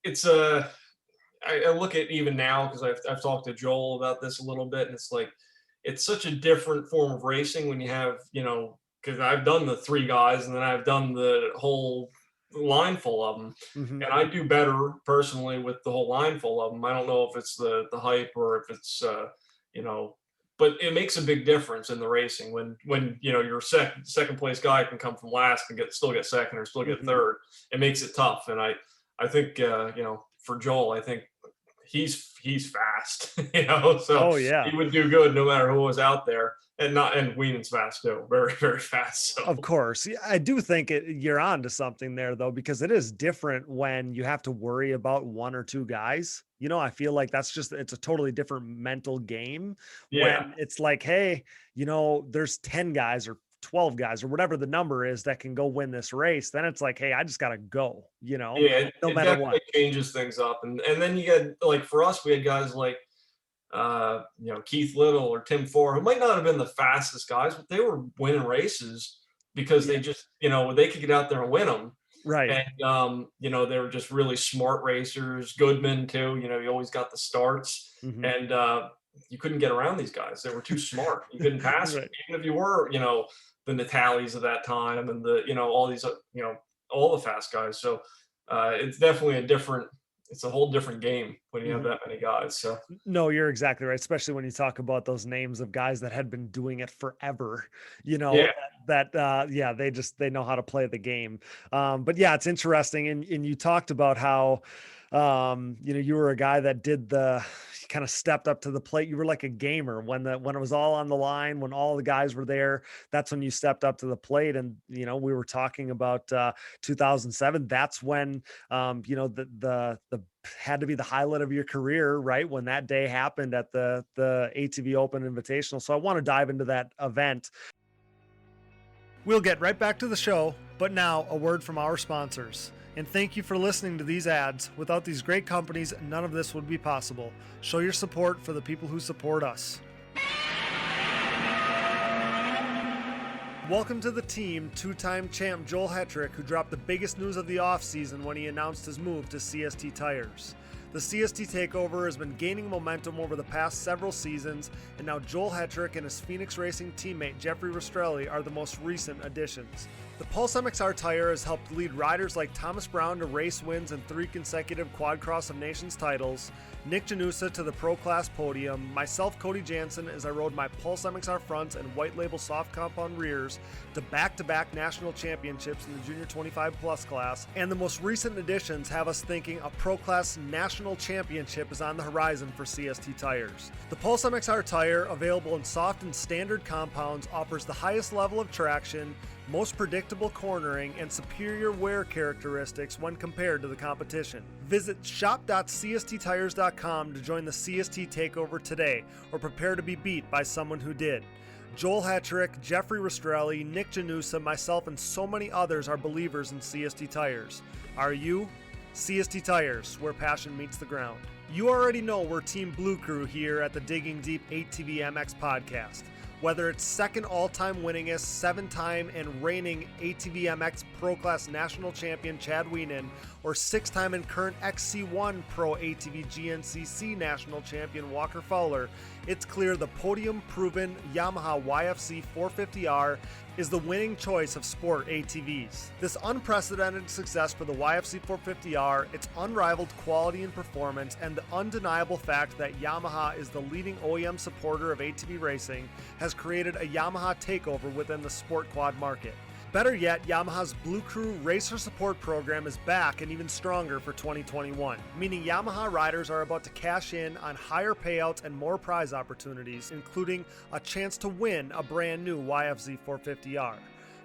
it's I look at even now because I've talked to Joel about this a little bit, and it's like it's such a different form of racing when you have because I've done the three guys and then I've done the whole line full of them, mhm. and I do better personally with the whole line full of them. I don't know if it's the hype or if it's you know. But it makes a big difference in the racing when your second place guy can come from last and still get second or still get Mhm. third. It makes it tough, and I think for Joel, I think he's fast, so Oh yeah. he would do good no matter who was out there, and Weenan's fast too, very very fast. So Of course. Yeah, I do think you're on to something there, though, because it is different when you have to worry about one or two guys. I feel like it's a totally different mental game yeah, when it's like, hey, there's 10 guys or 12 guys or whatever the number is that can go win this race. Then it's like, hey, I just got to go, yeah, no it matter what. definitely changes things up, and then you get like for us, we had guys like Keith Little or Tim Ford, who might not have been the fastest guys, but they were winning races because Yeah. they just, they could get out there and win them. Right. And, they were just really smart racers. Goodman, too, you always got the starts. Mhm. And you couldn't get around these guys. They were too smart. You couldn't pass them. Right. Even if you were, the Natalis of that time and all these, all the fast guys. So it's definitely it's a whole different game when you have Mhm. that many guys. So No, you're exactly right. Especially when you talk about those names of guys that had been doing it forever, you know, yeah. yeah, they know how to play the game. But yeah, it's interesting. And you talked about how, you were a guy that kind of stepped up to the plate. You were like a gamer when it was all on the line, when all the guys were there, that's when you stepped up to the plate. And, we were talking about, 2007. That's when, the had to be the highlight of your career, right? When that day happened at the ATV Open Invitational. So I want to dive into that event. We'll get right back to the show, but now a word from our sponsors. And thank you for listening to these ads. Without these great companies, none of this would be possible. Show your support for the people who support us. Welcome to the team, two-time champ Joel Hetrick, who dropped the biggest news of the offseason when he announced his move to CST Tires. The CST takeover has been gaining momentum over the past several seasons, and now Joel Hetrick and his Phoenix Racing teammate Jeffrey Rastrelli are the most recent additions. The Pulse MXR tire has helped lead riders like Thomas Brown to race wins and 3 consecutive Quad Cross of Nations titles, Nick Janusa to the Pro Class podium, myself Cody Jansen as I rode my Pulse MXR fronts and white label soft compound rears to back-to-back national championships in the Junior 25 Plus class, and the most recent additions have us thinking a Pro Class national championship is on the horizon for CST tires. The Pulse MXR tire, available in soft and standard compounds, offers the highest level of traction, most predictable cornering, and superior wear characteristics when compared to the competition. Visit shop.csttires.com to join the CST takeover today, or prepare to be beat by someone who did. Joel Hetrick, Jeffrey Rastrelli, Nick Janusa, myself, and so many others are believers in CST Tires. Are you? CST Tires, where passion meets the ground. You already know we're Team Blue Crew here at the Digging Deep ATVMX Podcast. Whether it's second all-time winningest, 7-time and reigning ATVMX Pro Class National Champion Chad Weenan, or 6-time and current XC1 Pro ATV GNCC National Champion Walker Fowler, it's clear the podium-proven Yamaha YFC 450R is the winning choice of sport ATVs. This unprecedented success for the YFC 450R, its unrivaled quality and performance, and the undeniable fact that Yamaha is the leading OEM supporter of ATV racing has created a Yamaha takeover within the sport quad market. Better yet, Yamaha's Blue Crew Racer Support Program is back and even stronger for 2021, meaning Yamaha riders are about to cash in on higher payouts and more prize opportunities, including a chance to win a brand new YFZ 450R.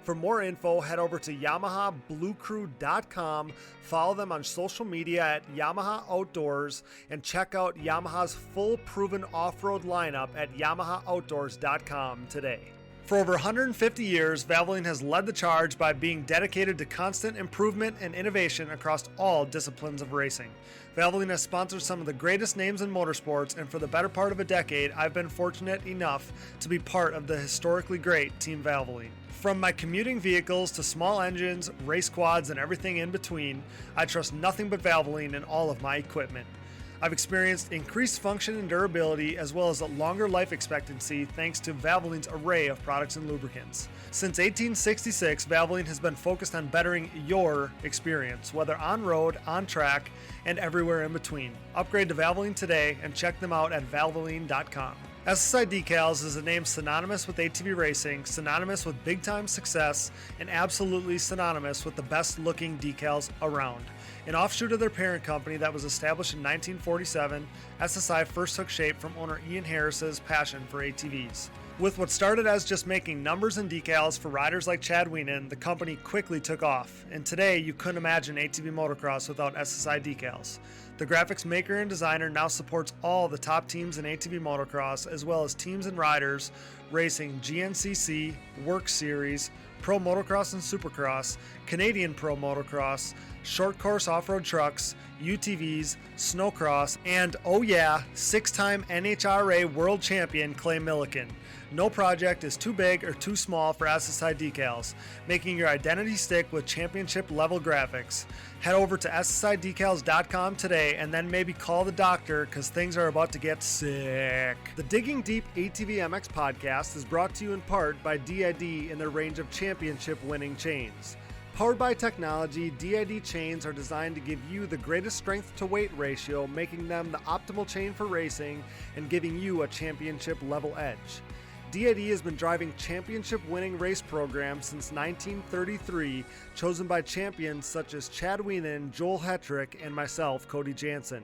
For more info, head over to YamahaBlueCrew.com, follow them on social media at Yamaha Outdoors, and check out Yamaha's full proven off-road lineup at YamahaOutdoors.com today. For over 150 years, Valvoline has led the charge by being dedicated to constant improvement and innovation across all disciplines of racing. Valvoline has sponsored some of the greatest names in motorsports, and for the better part of a decade, I've been fortunate enough to be part of the historically great Team Valvoline. From my commuting vehicles to small engines, race quads, and everything in between, I trust nothing but Valvoline in all of my equipment. I've experienced increased function and durability as well as a longer life expectancy thanks to Valvoline's array of products and lubricants. Since 1866, Valvoline has been focused on bettering your experience, whether on road, on track, and everywhere in between. Upgrade to Valvoline today and check them out at valvoline.com. SSI Decals is a name synonymous with ATV racing, synonymous with big-time success, and absolutely synonymous with the best-looking decals around. An offshoot of their parent company that was established in 1947, SSI first took shape from owner Ian Harris's passion for ATVs. With what started as just making numbers and decals for riders like Chad Wienen, the company quickly took off, and today you couldn't imagine ATV motocross without SSI decals. The graphics maker and designer now supports all the top teams in ATV motocross, as well as teams and riders racing GNCC, Work Series, Pro Motocross and Supercross, Canadian Pro Motocross, short course off-road trucks, UTVs, snowcross, and oh yeah, 6-time NHRA World Champion Clay Milliken. No project is too big or too small for SSI decals, making your identity stick with championship level graphics. Head over to SSIDecals.com today and then maybe call the doctor because things are about to get sick. The Digging Deep ATVMX Podcast is brought to you in part by DID and their range of championship winning chains. Powered by technology, DID chains are designed to give you the greatest strength to weight ratio, making them the optimal chain for racing and giving you a championship level edge. DID has been driving championship-winning race programs since 1933, chosen by champions such as Chad Wienen, Joel Hetrick, and myself, Cody Jansen.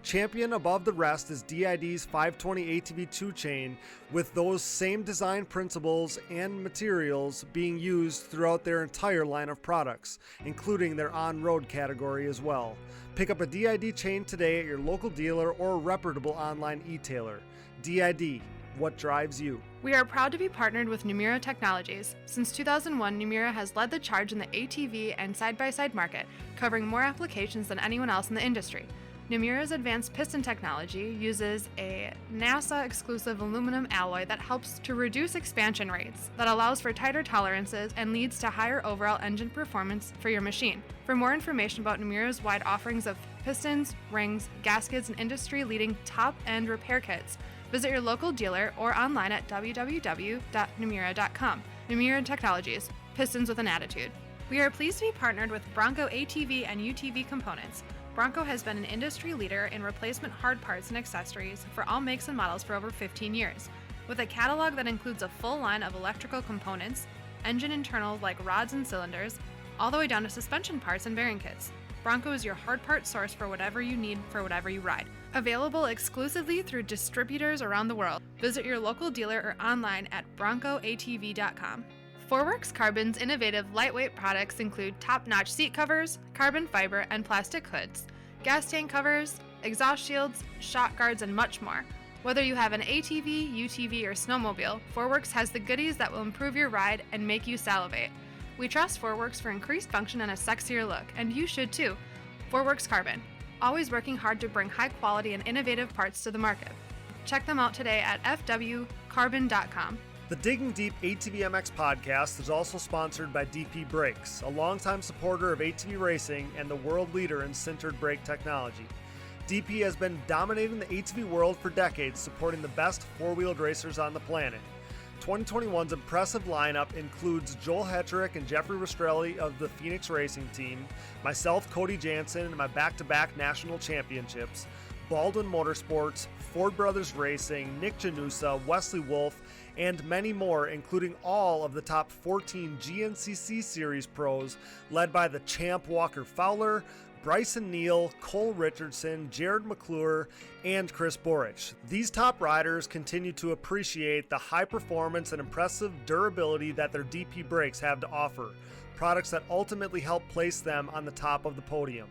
Champion above the rest is DID's 520 ATV2 chain, with those same design principles and materials being used throughout their entire line of products, including their on-road category as well. Pick up a DID chain today at your local dealer or reputable online e-tailer. DID, what drives you? We are proud to be partnered with Numira Technologies. Since 2001, Numira has led the charge in the ATV and side-by-side market, covering more applications than anyone else in the industry. Numira's advanced piston technology uses a NASA-exclusive aluminum alloy that helps to reduce expansion rates, that allows for tighter tolerances and leads to higher overall engine performance for your machine. For more information about Numira's wide offerings of pistons, rings, gaskets, and industry-leading top-end repair kits, visit your local dealer or online at www.numira.com. Numira Technologies, pistons with an attitude. We are pleased to be partnered with Bronco ATV and UTV components. Bronco has been an industry leader in replacement hard parts and accessories for all makes and models for over 15 years. With a catalog that includes a full line of electrical components, engine internals like rods and cylinders, all the way down to suspension parts and bearing kits. Bronco is your hard part source for whatever you need for whatever you ride. Available exclusively through distributors around the world. Visit your local dealer or online at broncoatv.com. Forworks Carbon's innovative lightweight products include top-notch seat covers, carbon fiber and plastic hoods, gas tank covers, exhaust shields, shock guards, and much more. Whether you have an ATV, UTV, or snowmobile, Forworks has the goodies that will improve your ride and make you salivate. We trust Forworks for increased function and a sexier look, and you should too. Forworks Carbon, always working hard to bring high quality and innovative parts to the market. Check them out today at fwcarbon.com. The Digging Deep ATVMX Podcast is also sponsored by DP Brakes, a longtime supporter of ATV racing and the world leader in sintered brake technology. DP has been dominating the ATV world for decades, supporting the best four-wheeled racers on the planet. 2021's impressive lineup includes Joel Hetrick and Jeffrey Rastrelli of the Phoenix Racing Team, myself, Cody Jansen, and my back-to-back national championships, Baldwin Motorsports, Ford Brothers Racing, Nick Janusa, Wesley Wolf, and many more, including all of the top 14 GNCC Series pros, led by the champ Walker Fowler, Bryson Neal, Cole Richardson, Jared McClure, and Chris Borich. These top riders continue to appreciate the high performance and impressive durability that their DP brakes have to offer, products that ultimately help place them on the top of the podium.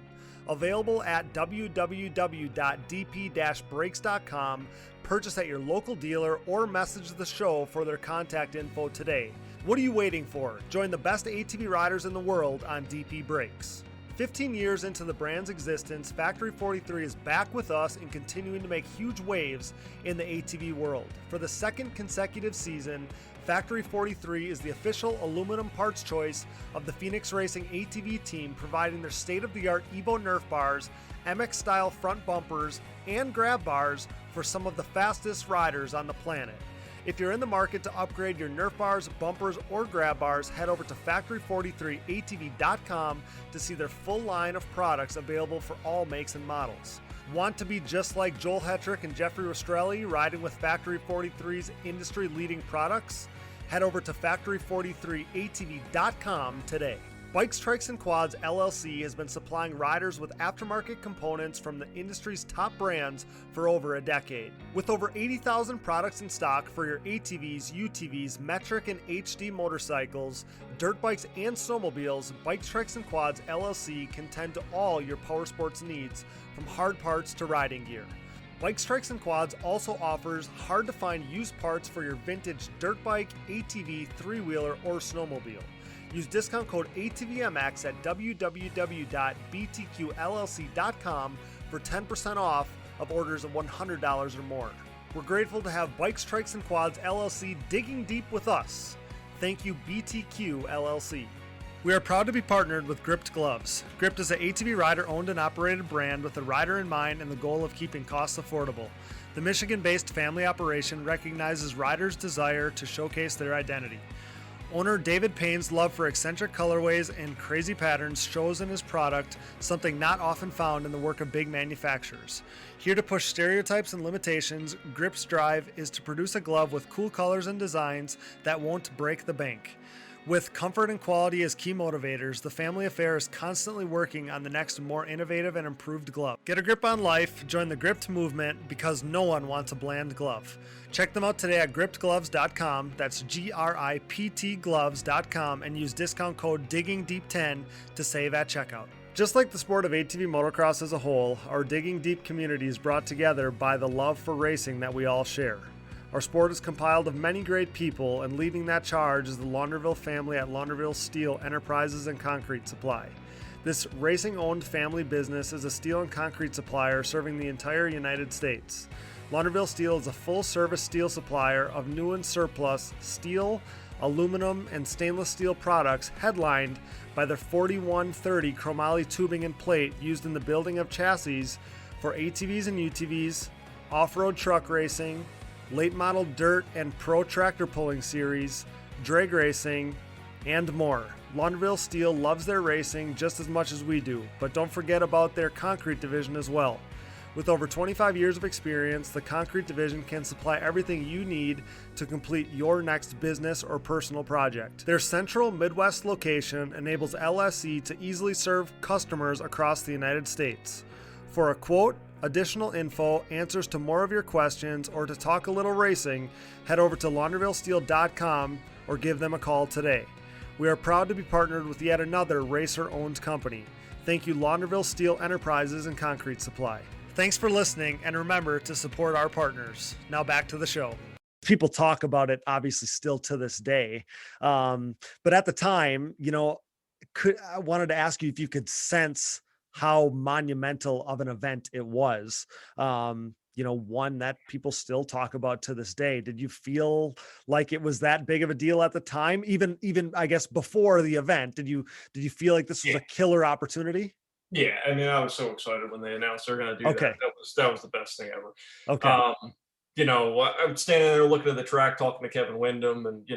Available at www.dp-brakes.com. Purchase at your local dealer or message the show for their contact info today. What are you waiting for? Join the best ATV riders in the world on DP Brakes. 15 years into the brand's existence, Factory 43 is back with us and continuing to make huge waves in the ATV world. For the second consecutive season, Factory 43 is the official aluminum parts choice of the Phoenix Racing ATV team, providing their state-of-the-art Evo Nerf bars, MX-style front bumpers, and grab bars for some of the fastest riders on the planet. If you're in the market to upgrade your Nerf bars, bumpers, or grab bars, head over to factory43atv.com to see their full line of products available for all makes and models. Want to be just like Joel Hetrick and Jeffrey Rastrelli riding with Factory 43's industry-leading products? Head over to factory43atv.com today. Bikes, Trikes, and Quads LLC has been supplying riders with aftermarket components from the industry's top brands for over a decade. With over 80,000 products in stock for your ATVs, UTVs, metric and HD motorcycles, dirt bikes, and snowmobiles, Bikes, Trikes, and Quads LLC can tend to all your power sports needs, from hard parts to riding gear. Bikes, Trikes, and Quads also offers hard-to-find used parts for your vintage dirt bike, ATV, three-wheeler, or snowmobile. Use discount code ATVMX at www.btqllc.com for 10% off of orders of $100 or more. We're grateful to have Bikes, Trikes, and Quads LLC digging deep with us. Thank you, BTQ LLC. We are proud to be partnered with Gripped Gloves. Gripped is an ATV rider-owned and operated brand with the rider in mind and the goal of keeping costs affordable. The Michigan-based family operation recognizes riders' desire to showcase their identity. Owner David Payne's love for eccentric colorways and crazy patterns shows in his product, something not often found in the work of big manufacturers. Here to push stereotypes and limitations, Grip's drive is to produce a glove with cool colors and designs that won't break the bank. With comfort and quality as key motivators, the family affair is constantly working on the next more innovative and improved glove. Get a grip on life, join the Gripped movement, because no one wants a bland glove. Check them out today at grippedgloves.com, that's GRIPT gloves.com, and use discount code DIGGINGDEEP10 to save at checkout. Just like the sport of ATV motocross as a whole, our Digging Deep community is brought together by the love for racing that we all share. Our sport is compiled of many great people, and leading that charge is the Launderville family at Launderville Steel Enterprises and Concrete Supply. This racing-owned family business is a steel and concrete supplier serving the entire United States. Launderville Steel is a full-service steel supplier of new and surplus steel, aluminum, and stainless steel products, headlined by their 4130 chromoly tubing and plate used in the building of chassis for ATVs and UTVs, off-road truck racing, late model dirt and pro tractor pulling series, drag racing, and more. Launderville Steel loves their racing just as much as we do, but don't forget about their concrete division as well. With over 25 years of experience, the concrete division can supply everything you need to complete your next business or personal project. Their central Midwest location enables LSE to easily serve customers across the United States. For a quote, additional info, answers to more of your questions, or to talk a little racing, head over to laundervillesteel.com or give them a call today. We are proud to be partnered with yet another racer-owned company. Thank you, Launderville Steel Enterprises and Concrete Supply. Thanks for listening, and remember to support our partners. Now back to the show. People talk about it, obviously, still to this day. But at the time, I wanted to ask you if you could sense how monumental of an event it was. One that people still talk about to this day. Did you feel like it was that big of a deal at the time? Even I guess before the event, did you feel like this was a killer opportunity? Yeah, I mean, I was so excited when they announced they're going to do Okay. That was the best thing ever. Okay. I was standing there looking at the track, talking to Kevin Windham, and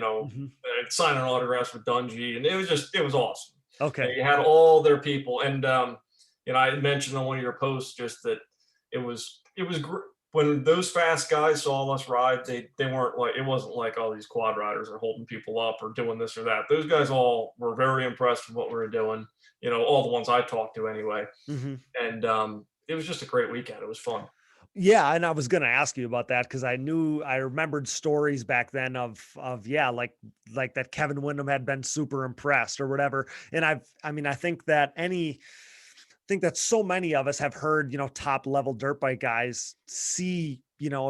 signing autographs with Dungy, and it was awesome. Okay. You had all their people, and I mentioned on one of your posts just that it was when those fast guys saw us ride, they weren't like, it wasn't like all these quad riders are holding people up or doing this or that. Those guys all were very impressed with what we were doing. All the ones I talked to anyway. Mm-hmm. And it was just a great weekend. It was fun. Yeah. And I was going to ask you about that, because I remembered stories back then of like that Kevin Windham had been super impressed or whatever. And I think that think that so many of us have heard, top level dirt bike guys see,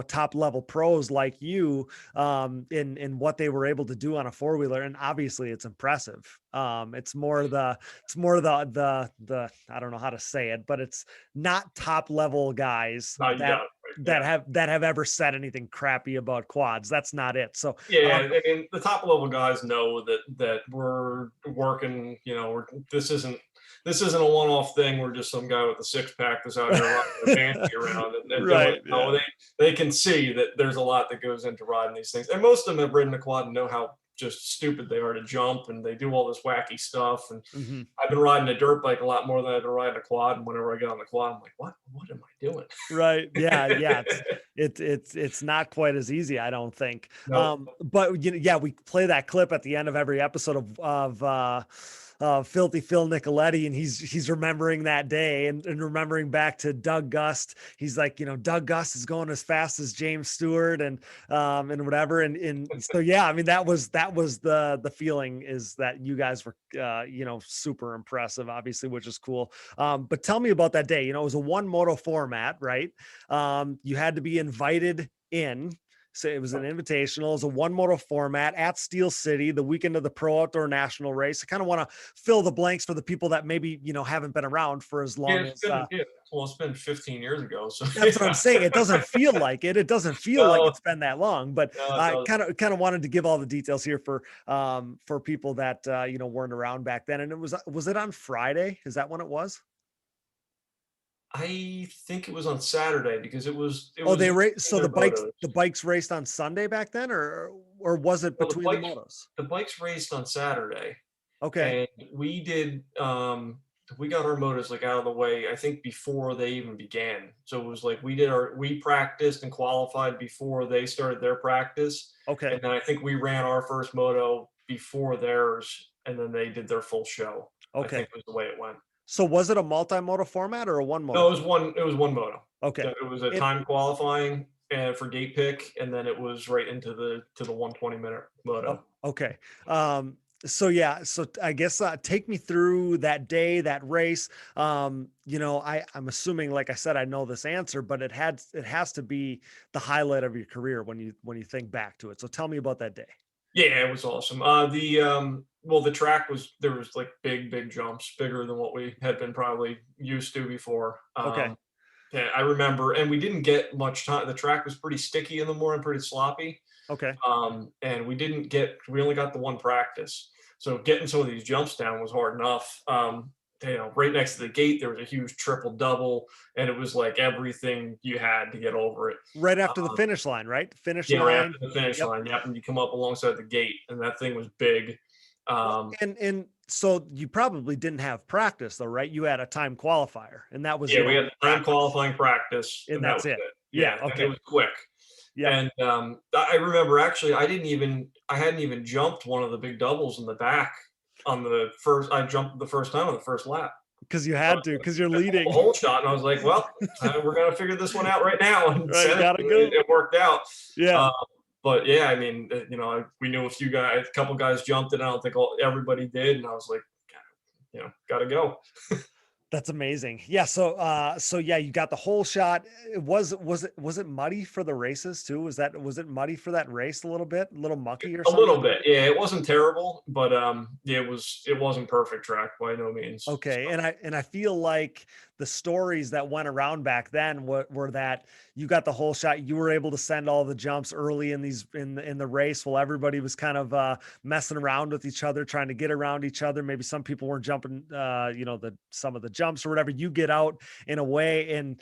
top level pros like you, in what they were able to do on a four-wheeler. And obviously it's impressive. It's more the, I don't know how to say it, but it's not top level guys No, you that, got it. Yeah. that have ever said anything crappy about quads. That's not it. So, Yeah, I mean, the top level guys know that we're working. This isn't a one-off thing. We're just some guy with a six-pack that's out here riding a fancy around and right. doing. Yeah. They can see that there's a lot that goes into riding these things, and most of them have ridden a quad and know how just stupid they are to jump, and they do all this wacky stuff. And Mm-hmm. I've been riding a dirt bike a lot more than I've been riding a quad. And whenever I get on the quad, I'm like, what am I doing? Right. Yeah. Yeah. It's not quite as easy, I don't think. No. But yeah, we play that clip at the end of every episode of Filthy Phil Nicoletti, and he's remembering that day and remembering back to Doug Gust. He's like, Doug Gust is going as fast as James Stewart and whatever. And so, yeah, I mean, that was the feeling, is that you guys were, super impressive, obviously, which is cool. But tell me about that day. It was a one moto format, right? You had to be invited in. So it was an invitational. It was a one moto format at Steel City, the weekend of the Pro Outdoor National Race. I kind of want to fill the blanks for the people that maybe, haven't been around for as long as. Well, it's been 15 years ago. So that's what I'm saying. It doesn't feel like it. It doesn't feel like it's been that long, but I kind of wanted to give all the details here for people that, weren't around back then. And was it on Friday? Is that when it was? I think it was on Saturday, because it was. They raced. So the bikes raced on Sunday back then, or was it between the motos? The bikes raced on Saturday. Okay. And we did. We got our motos out of the way, I think, before they even began. So it was we practiced and qualified before they started their practice. Okay. And then I think we ran our first moto before theirs, and then they did their full show. Okay. I think was the way it went. So was it a multi-moto format or a one moto? No, it was one moto. Okay. So it was a time qualifying for gate pick, and then it was right into the 120-minute moto. Okay. So yeah, so I guess take me through that day, that race. I'm assuming, like I said, I know this answer, but it has to be the highlight of your career when you think back to it. So tell me about that day. Yeah, it was awesome. The track there was big jumps, bigger than what we had been probably used to before. Okay. Yeah, I remember, and we didn't get much time. The track was pretty sticky in the morning, pretty sloppy. Okay. And we only got the one practice. So getting some of these jumps down was hard enough. Right next to the gate, there was a huge triple double, and it was like everything you had to get over it. Right after the finish line, right? Line. Right after the finish line. Yep. And you come up alongside the gate, and that thing was big. And so you probably didn't have practice though, right? You had a time qualifier, and that was we had the time qualifying practice, and that's it. Yeah. Okay. It was quick. Yeah. And I remember, actually, I hadn't even jumped one of the big doubles in the back on the first. I jumped the first time on the first lap. Because you had to, because you're leading. A whole shot, and I was like, well, we're going to figure this one out right now. And it worked out. Yeah. But yeah, I mean, we knew a couple guys jumped it. I don't think everybody did. And I was like, got to go. That's amazing. Yeah. So yeah, you got the whole shot. Was it muddy for the races too? Was it muddy for that race a little bit, a little mucky or something? A little bit. Yeah. It wasn't terrible, but it wasn't perfect track by no means. Okay. So. And I feel like the stories that went around back then were that you got the whole shot. You were able to send all the jumps early in the race while everybody was kind of messing around with each other, trying to get around each other. Maybe some people weren't jumping, some of the jumps or whatever. You get out in a way and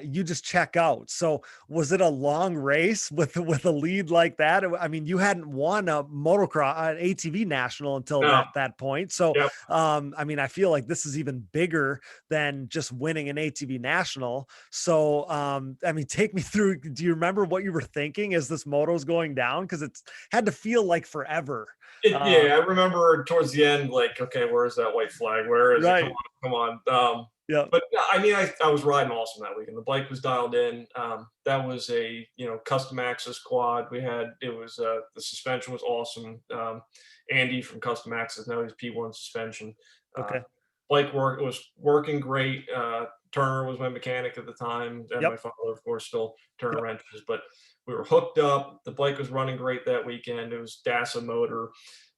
you just check out. So was it a long race with a lead like that? I mean, you hadn't won a motocross, an ATV national until that point. So, yep. I mean, I feel like this is even bigger than just winning an ATV national. So, I mean, take me through, do you remember what you were thinking as this moto's going down? Cause it's had to feel like forever. I remember towards the end, like, okay, where's that white flag? Where is it? Come on. Yeah. But I mean, I was riding awesome that weekend. The bike was dialed in. That was a, custom access quad. The suspension was awesome. Andy from Custom Access, now he's P1 suspension. Okay. bike work was working great. Turner was my mechanic at the time, and my father, of course, still Turner wrenches. But we were hooked up. The bike was running great that weekend. It was DASA motor,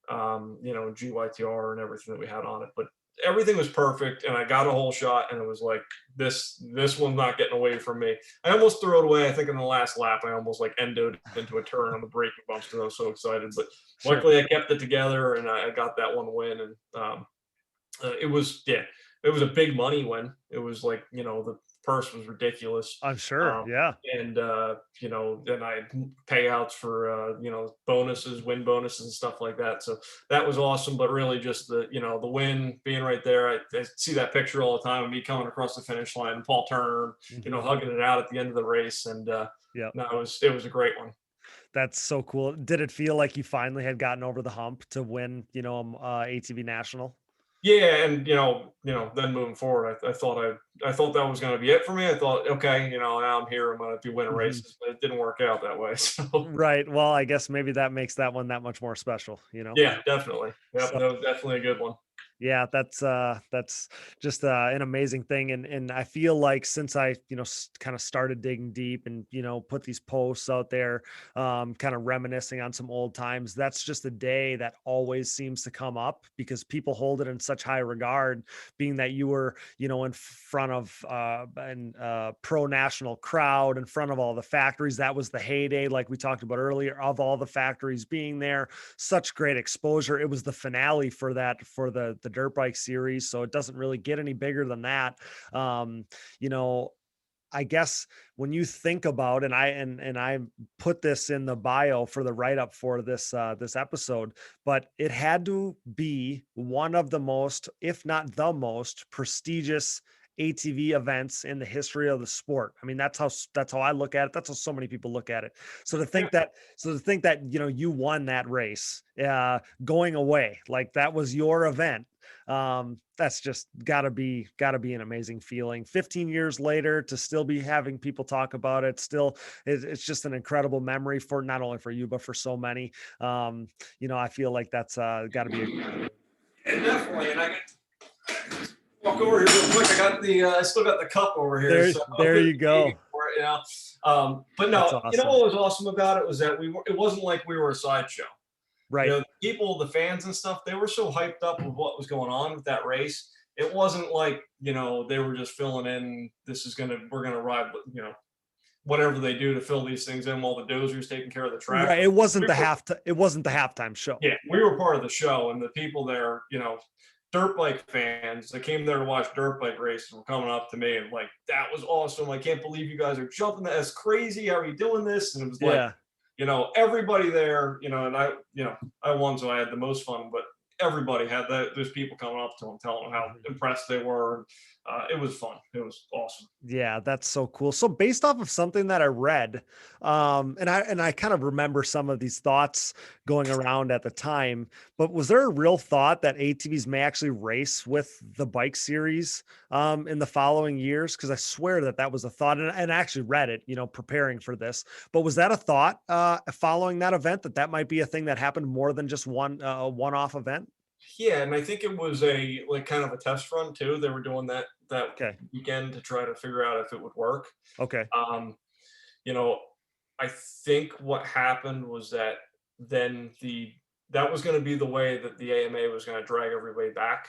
GYTR and everything that we had on it. But everything was perfect, and I got a whole shot, and it was like, this one's not getting away from me. I almost threw it away. I think in the last lap, I almost like endoed into a turn on the braking bumps because I was so excited. But luckily, I kept it together, and I got that one win. And it was a big money win. It was like, the purse was ridiculous. I'm sure. And, then I had payouts for, bonuses, win bonuses and stuff like that. So that was awesome. But really just the win, being right there. I see that picture all the time of me coming across the finish line, and Paul Turner, hugging it out at the end of the race. And no, it was a great one. That's so cool. Did it feel like you finally had gotten over the hump to win, ATV National? Yeah, and then moving forward, I thought that was going to be it for me. I thought, okay, now I'm here, I'm going to be winning races, but it didn't work out that way. So right. Well, I guess maybe that makes that one that much more special. Yeah, definitely. Yeah, that was definitely a good one. Yeah, that's just an amazing thing. And I feel like since I, kind of started digging deep and, put these posts out there, kind of reminiscing on some old times, that's just a day that always seems to come up because people hold it in such high regard, being that you were, in front of pro national crowd, in front of all the factories. That was the heyday, like we talked about earlier, of all the factories being there. Such great exposure. It was the finale for the dirt bike series, so it doesn't really get any bigger than that. I guess when you think about, and I put this in the bio for the write-up for this episode, but it had to be one of the most, if not the most prestigious ATV events in the history of the sport. I mean, that's how I look at it. That's how so many people look at it. So to think that, you won that race, going away, like that was your event. That's just gotta be an amazing feeling. 15 years later, to still be having people talk about it, it's just an incredible memory for not only for you, but for so many. I feel like that's gotta be definitely. And I get walk over here real quick. I still got the cup over here. There you go. But no, awesome. What was awesome about it was that it wasn't like we were a sideshow. Right. The fans and stuff, they were so hyped up with what was going on with that race. It wasn't like, they were just filling in, we're going to ride, whatever they do to fill these things in while the dozer's taking care of the track. Right. It wasn't the halftime show. Yeah. We were part of the show, and the people there, dirt bike fans that came there to watch dirt bike races were coming up to me and like, that was awesome. I can't believe you guys are jumping. That's crazy. How are you doing this? And it was like, everybody there, and I won, so I had the most fun, but everybody had those people coming up to them, telling them how impressed they were. It was fun. It was awesome. Yeah, that's so cool. So based off of something that I read, and I kind of remember some of these thoughts going around at the time, but was there a real thought that ATVs may actually race with the bike series in the following years? Because I swear that was a thought, and I actually read it, preparing for this. But was that a thought following that event, that might be a thing that happened more than just one-off event? Yeah, and I think it was kind of a test run too. They were doing that weekend to try to figure out if it would work. Okay. I think what happened was that then that was going to be the way that the AMA was going to drag everybody back.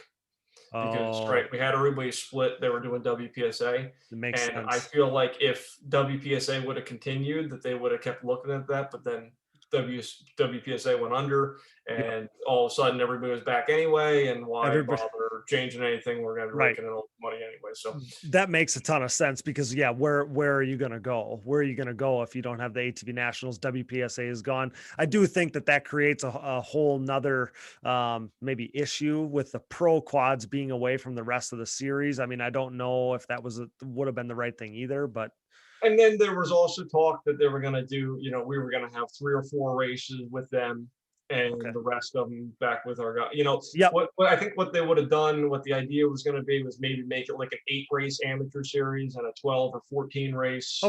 Because we had everybody split. They were doing WPSA. It makes sense. I feel like if WPSA would have continued, that they would have kept looking at that, but then WPSA went under, and all of a sudden everybody was back anyway. And why bother changing anything? We're going to be making a little money anyway. So that makes a ton of sense because where are you going to go? Where are you going to go if you don't have the ATV Nationals? WPSA is gone. I do think that creates a whole nother maybe issue with the pro quads being away from the rest of the series. I mean, I don't know if that would have been the right thing either, but. And then there was also talk that they were going to do, we were going to have 3 or 4 races with them and the rest of them back with our guys. What I think what they would have done, what the idea was going to be was maybe make it like an 8-race amateur series and a 12 or 14 race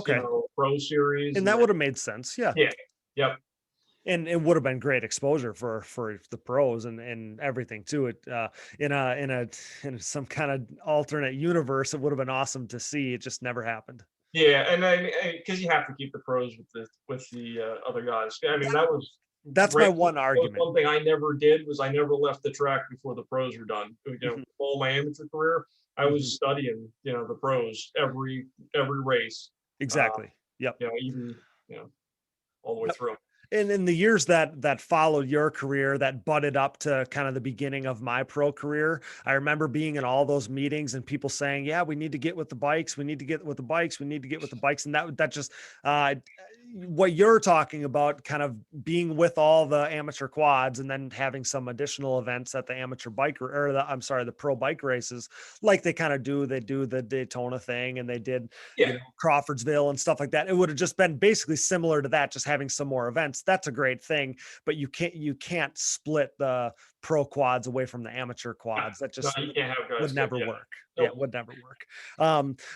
pro series. And that would have made sense. Yeah. Yeah. Yep. And it would have been great exposure for the pros and everything too. It in some kind of alternate universe, it would have been awesome to see. It just never happened. Yeah, and I because you have to keep the pros with the other guys. I mean, that was That's my great. one argument. One thing I never did was I never left the track before the pros were done. You know, Mhm. all my amateur career, I Mhm. was studying, you know, the pros every race. Uh, Exactly. Yep. you know, even you know, all the way Yep. through. And in the years that followed your career, that butted up to kind of the beginning of my pro career, I remember being in all those meetings and people saying, "Yeah, we need to get with the bikes. We need to get with the bikes. We need to get with the bikes." And that just uh, what you're talking about, kind of being with all the amateur quads and then having some additional events at the amateur bike or the pro bike races, like they kind of do. They do the Daytona thing, and they did Yeah, Crawfordsville and stuff like that. It would have just been basically similar to that, just having some more events. That's a great thing, but you can't split the pro quads away from the amateur quads. That no, just you can't have would guys go. never Yeah, work. Yeah, nope. it would never work.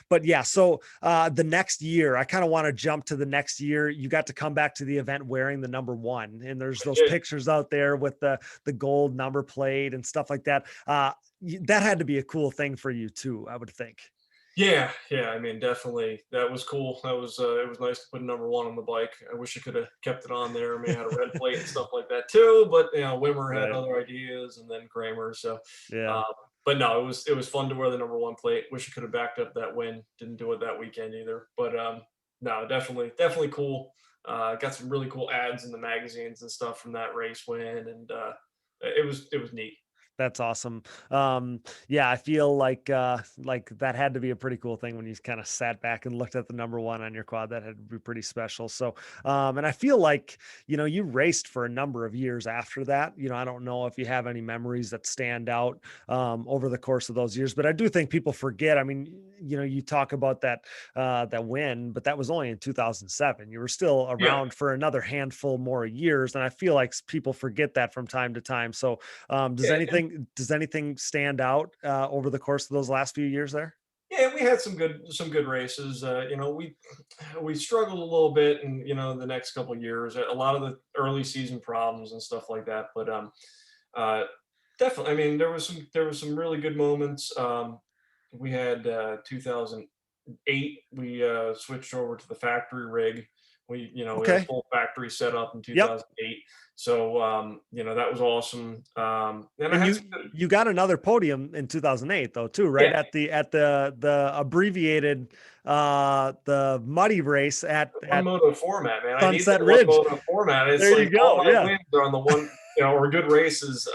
But yeah, so the next year, I kind of want to jump to the next year. You got to come back to the event wearing the number 1, and there's those Yeah, pictures out there with the gold number plate and stuff like that. That had to be a cool thing for you too, I would think. yeah, yeah. I mean, definitely, that was cool. That was it was nice to put number 1 on the bike. I wish I could have kept it on there. I mean, I had a red plate and stuff like that too. But you know, Wimmer had Right. other ideas, and then Kramer. So, Yeah. um, but no, it was fun to wear the number 1 plate. Wish I could have backed up that win. Didn't do it that weekend either. But no, definitely cool. Got some really cool ads in the magazines and stuff from that race win, and it was neat. That's awesome. Yeah, I feel like that had to be a pretty cool thing when you kind of sat back and looked at the number 1 on your quad. That had to be pretty special. So, and I feel like, you raced for a number of years after that. I don't know if you have any memories that stand out over the course of those years, but I do think people forget. I mean, you talk about that win, but that was only in 2007. You were still Yeah. around for another handful more years, and I feel like people forget that from time to time. So, Yeah, does anything stand out over the course of those last few years there? yeah, we had some good races. You know, we struggled a little bit, and you know, the next couple of years, a lot of the early season problems and stuff like that. But uh, definitely, I mean, there was some really good moments. We had 2008. We switched over to the factory rig. We had a Okay. full factory set up in Yep. 2008. So you know, that was awesome. And I And had you some good, you got another podium in 2008 though too, right? yeah. At the abbreviated the muddy race One at moto format, man. I need Sunset that one Ridge. moto format. It's There you like all go. my Yeah. wins are on the one, you know, or good races.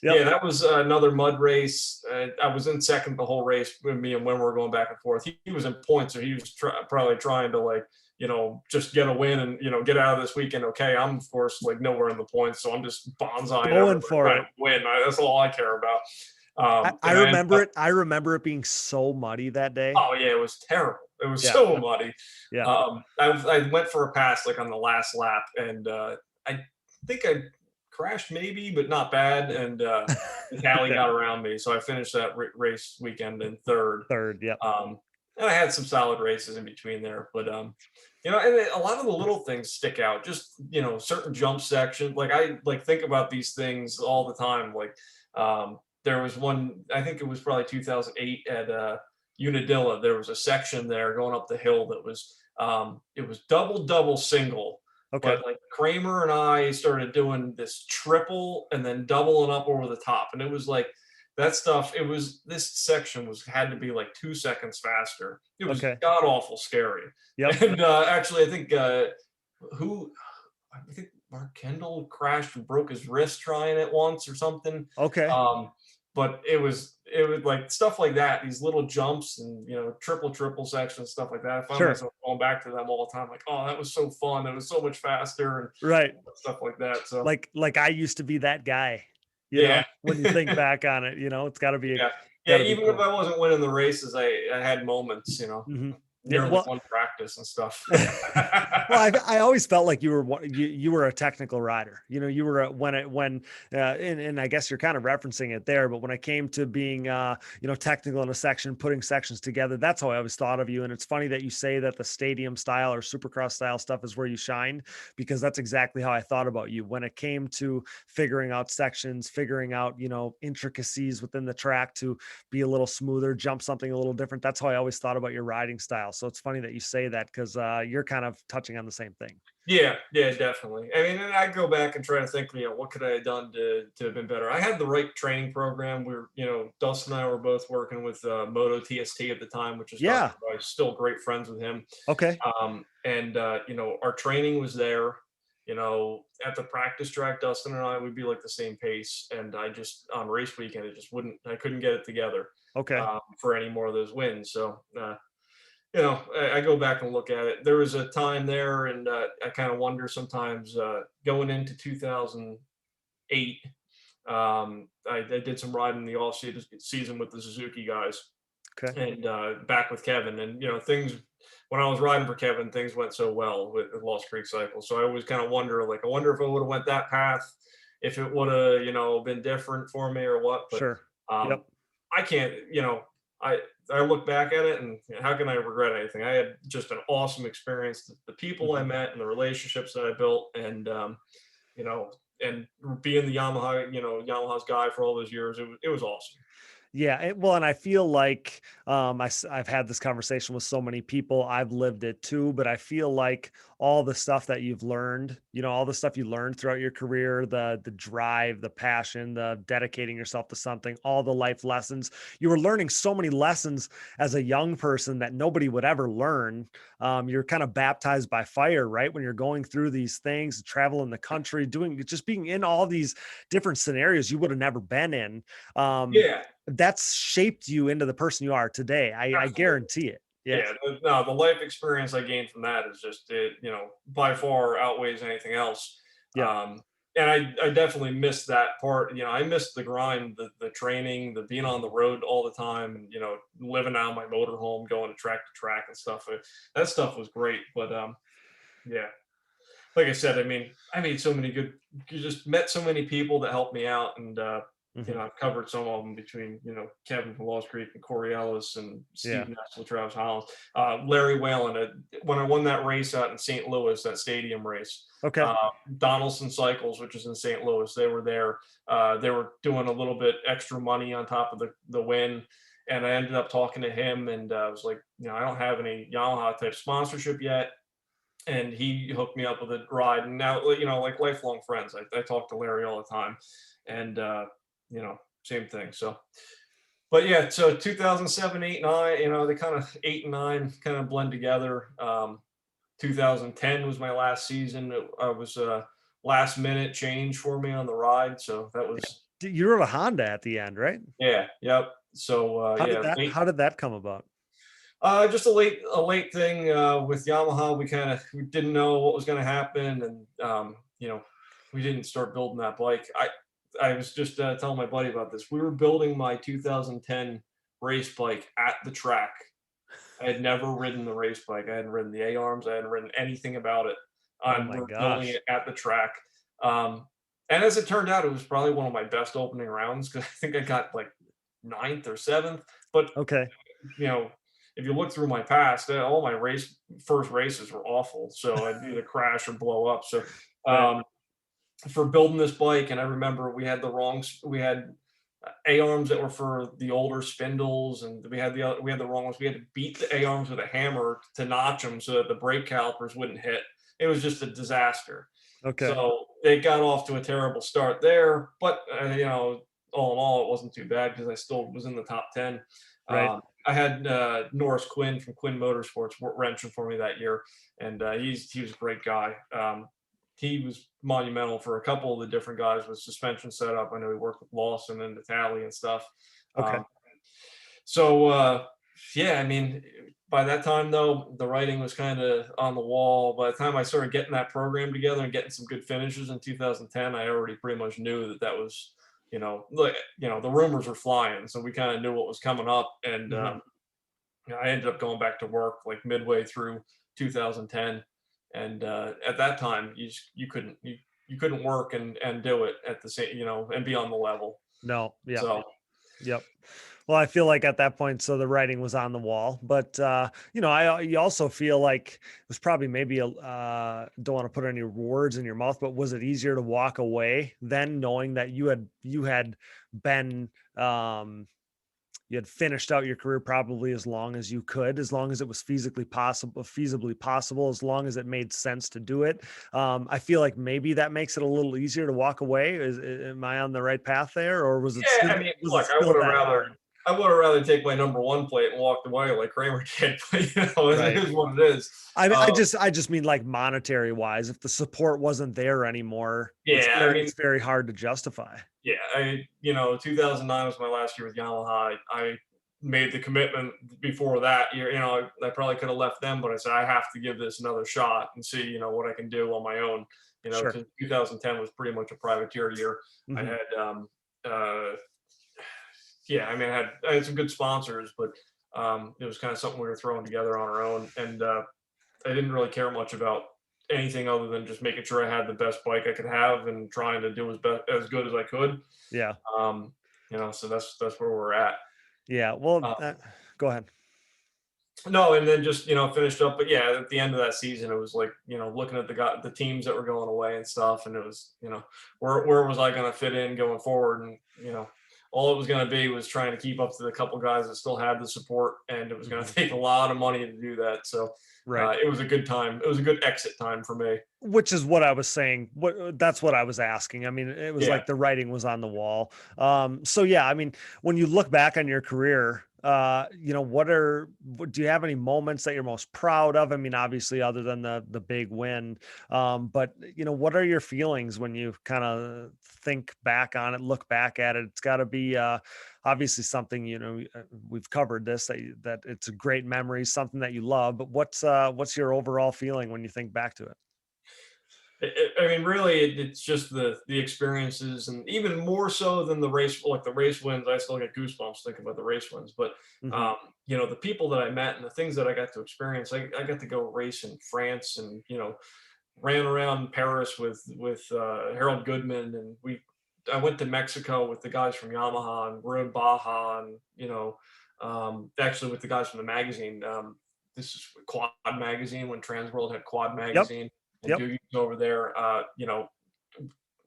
Yeah, Yep. that was another mud race. I was in second the whole race with me and when we were going back and forth. He was in points, so he was probably trying to like, you know, just get a win and you know get out of this weekend. Okay, I'm of course like nowhere in the points, so I'm just bonsaiing Going everywhere for trying it. to win. That's all I care about. I And I ended remember up, it. I remember it being so muddy that day. oh yeah, it was terrible. It was Yeah. so muddy. Yeah. I went for a pass like on the last lap, and I think I crashed maybe, but not bad. And the tally Yeah. got around me, so I finished that race weekend in third. Third. Yep. And I had some solid races in between there, but you know, and a lot of the little things stick out. Just you know, certain jump sections. Like I like think about these things all the time. Like there was one, I think it was probably 2008 at Unadilla. There was a section there going up the hill that was it was double single, Okay. but like Kramer and I started doing this triple and then doubling up over the top, and it was like that stuff. It was this section was had to be like 2 seconds faster. It was Okay. god awful scary. Yep. And actually, I think who I think Mark Kendall crashed and broke his wrist trying it once or something. Okay. But it was like stuff like that, these little jumps and you know, triple sections, stuff like that. I find Sure. myself going back to them all the time, like, oh, that was so fun. It was so much faster and Right. stuff like that. So Like I used to be that guy, yeah, when you think back on it, it's yeah, yeah. gotta be Even if cool. I wasn't winning the races, I had moments, you know. Mhm. nearly one practice and stuff. Well, I always felt like you were a technical rider. You know, you were and I guess you're kind of referencing it there. But when I came to being technical in a section, putting sections together, that's how I always thought of you. And it's funny that you say that the stadium style or supercross style stuff is where you shine, because that's exactly how I thought about you when it came to figuring out sections, figuring out intricacies within the track to be a little smoother, jump something a little different. That's how I always thought about your riding style. So it's funny that you say that, because you're kind of touching on the same thing. Yeah, definitely. I mean, and I go back and try to think, what could I have done to have been better? I had the right training program. We were, Dustin and I were both working with Moto TST at the time, which is I was still great friends with him. Okay. Our training was there. At the practice track, Dustin and I would be like the same pace, and I just on race weekend, I couldn't get it together. Okay. For any more of those wins. So, I go back and look at it. There was a time there, and I kind of wonder sometimes going into 2008, I did some riding in the off season with the Suzuki guys. Okay. And back with Kevin, and things when I was riding for Kevin, things went so well with Lost Creek Cycle. So I always kind of wonder, I wonder if I would have went that path, if it would have, been different for me or what. But, sure. Yep. I can't, I look back at it, and how can I regret anything? I had just an awesome experience. The people I met and the relationships that I built, and and being the Yamaha's guy for all those years, it was awesome. Yeah. And I feel like I've had this conversation with so many people. I've lived it too, but I feel like all the stuff that you've learned, all the stuff you learned throughout your career, the drive, the passion, the dedicating yourself to something, all the life lessons, you were learning so many lessons as a young person that nobody would ever learn. You're kind of baptized by fire, right? When you're going through these things, traveling the country, just being in all these different scenarios you would have never been in. That's shaped you into the person you are today. I guarantee it. Yeah. The life experience I gained from that is just, by far outweighs anything else. Yeah. And I definitely missed that part. I missed the grind, the training, the being on the road all the time, and, living out my motorhome, going to track and stuff. That stuff was great. But, like I said, I made so many you just met so many people that helped me out. And, I've covered some of them between, Kevin from Lost Creek and Corey Ellis and Steve Nessel, Travis Hollins, Larry Whalen. When I won that race out in St. Louis, that stadium race, okay. Donaldson Cycles, which is in St. Louis, they were there. They were doing a little bit extra money on top of the win. And I ended up talking to him, and I was like, I don't have any Yamaha type sponsorship yet. And he hooked me up with a ride. And now, like lifelong friends, I talk to Larry all the time. And, same thing. So, but yeah, so 2007, 8, 9, they kind of 8 and 9 kind of blend together. 2010 was my last season. I was last minute change for me on the ride. So that was, you rode a Honda at the end, right? Yeah. Yep. So, how did that come about? Just a late thing with Yamaha. We didn't know what was going to happen. And, we didn't start building that bike. I was just telling my buddy about this. We were building my 2010 race bike at the track. I had never ridden the race bike. I hadn't ridden the A-arms. I hadn't ridden anything about it. We're building it at the track. And as it turned out, it was probably one of my best opening rounds, because I think I got like 9th or 7th. But, okay, if you look through my past, all my first races were awful. So I'd either crash or blow up. So, for building this bike, and I remember we had A-arms that were for the older spindles, and we had the wrong ones. We had to beat the A-arms with a hammer to notch them so that the brake calipers wouldn't hit. It was just a disaster. Okay. So they got off to a terrible start there, but all in all, it wasn't too bad, because I still was in the top 10. Right. I had Norris Quinn from Quinn Motorsports wrenching for me that year, and he was a great guy. He was monumental for a couple of the different guys with suspension setup. I know he worked with Lawson and Natali and stuff. Okay. By that time, though, the writing was kind of on the wall. By the time I started getting that program together and getting some good finishes in 2010, I already pretty much knew that was, the rumors were flying. So we kind of knew what was coming up. And I ended up going back to work like midway through 2010, and at that time you couldn't work and do it at the same, and be on the level. No. Yeah. So Yep. Well, I feel like at that point, so the writing was on the wall, but you also feel like it was probably maybe don't want to put any words in your mouth, but was it easier to walk away then, knowing that you had been you had finished out your career probably as long as you could, as long as it was feasibly possible, as long as it made sense to do it. I feel like maybe that makes it a little easier to walk away. Am I on the right path there, or was it yeah, I mean, look, that hard? I would have rather take my number one plate and walked away like Kramer did, but Right. it is what it is. I mean, I just mean like monetary wise, if the support wasn't there anymore, Yeah, I mean, it's very hard to justify. yeah, 2009 was my last year with Yamaha. I made the commitment before that year. I probably could have left them, but I said I have to give this another shot and see, what I can do on my own. Sure. Because 2010 was pretty much a privateer year. I Mhm. had, yeah, I mean, I had some good sponsors, but it was kind of something we were throwing together on our own, and I didn't really care much about anything other than just making sure I had the best bike I could have and trying to do as good as I could. Yeah. So that's where we're at. Yeah. Well, Uh, go ahead. no, and then just finished up. But yeah, at the end of that season, it was like looking at the teams that were going away and stuff, and it was where was I going to fit in going forward, and all it was going to be was trying to keep up to the couple guys that still had the support, and it was going to take a lot of money to do that. So Right. it was a good time. It was a good exit time for me. Which is what I was saying. That's what I was asking. I mean, it was Yeah. like the writing was on the wall. So yeah, I mean, when you look back on your career, do you have any moments that you're most proud of? I mean, obviously other than the big win, but what are your feelings when you kind of think back on it, look back at it? It's got to be, obviously something, we've covered this, that it's a great memory, something that you love, but what's your overall feeling when you think back to it? I mean, really, it's just the experiences, and even more so than the race, like the race wins. I still get goosebumps thinking about the race wins. But Mhm. the people that I met and the things that I got to experience. I got to go race in France, and ran around Paris with Harold Goodman, and I went to Mexico with the guys from Yamaha and rode Baja, and actually with the guys from the magazine. This is Quad magazine when Transworld had Quad magazine. And Yep. Doogie's over there.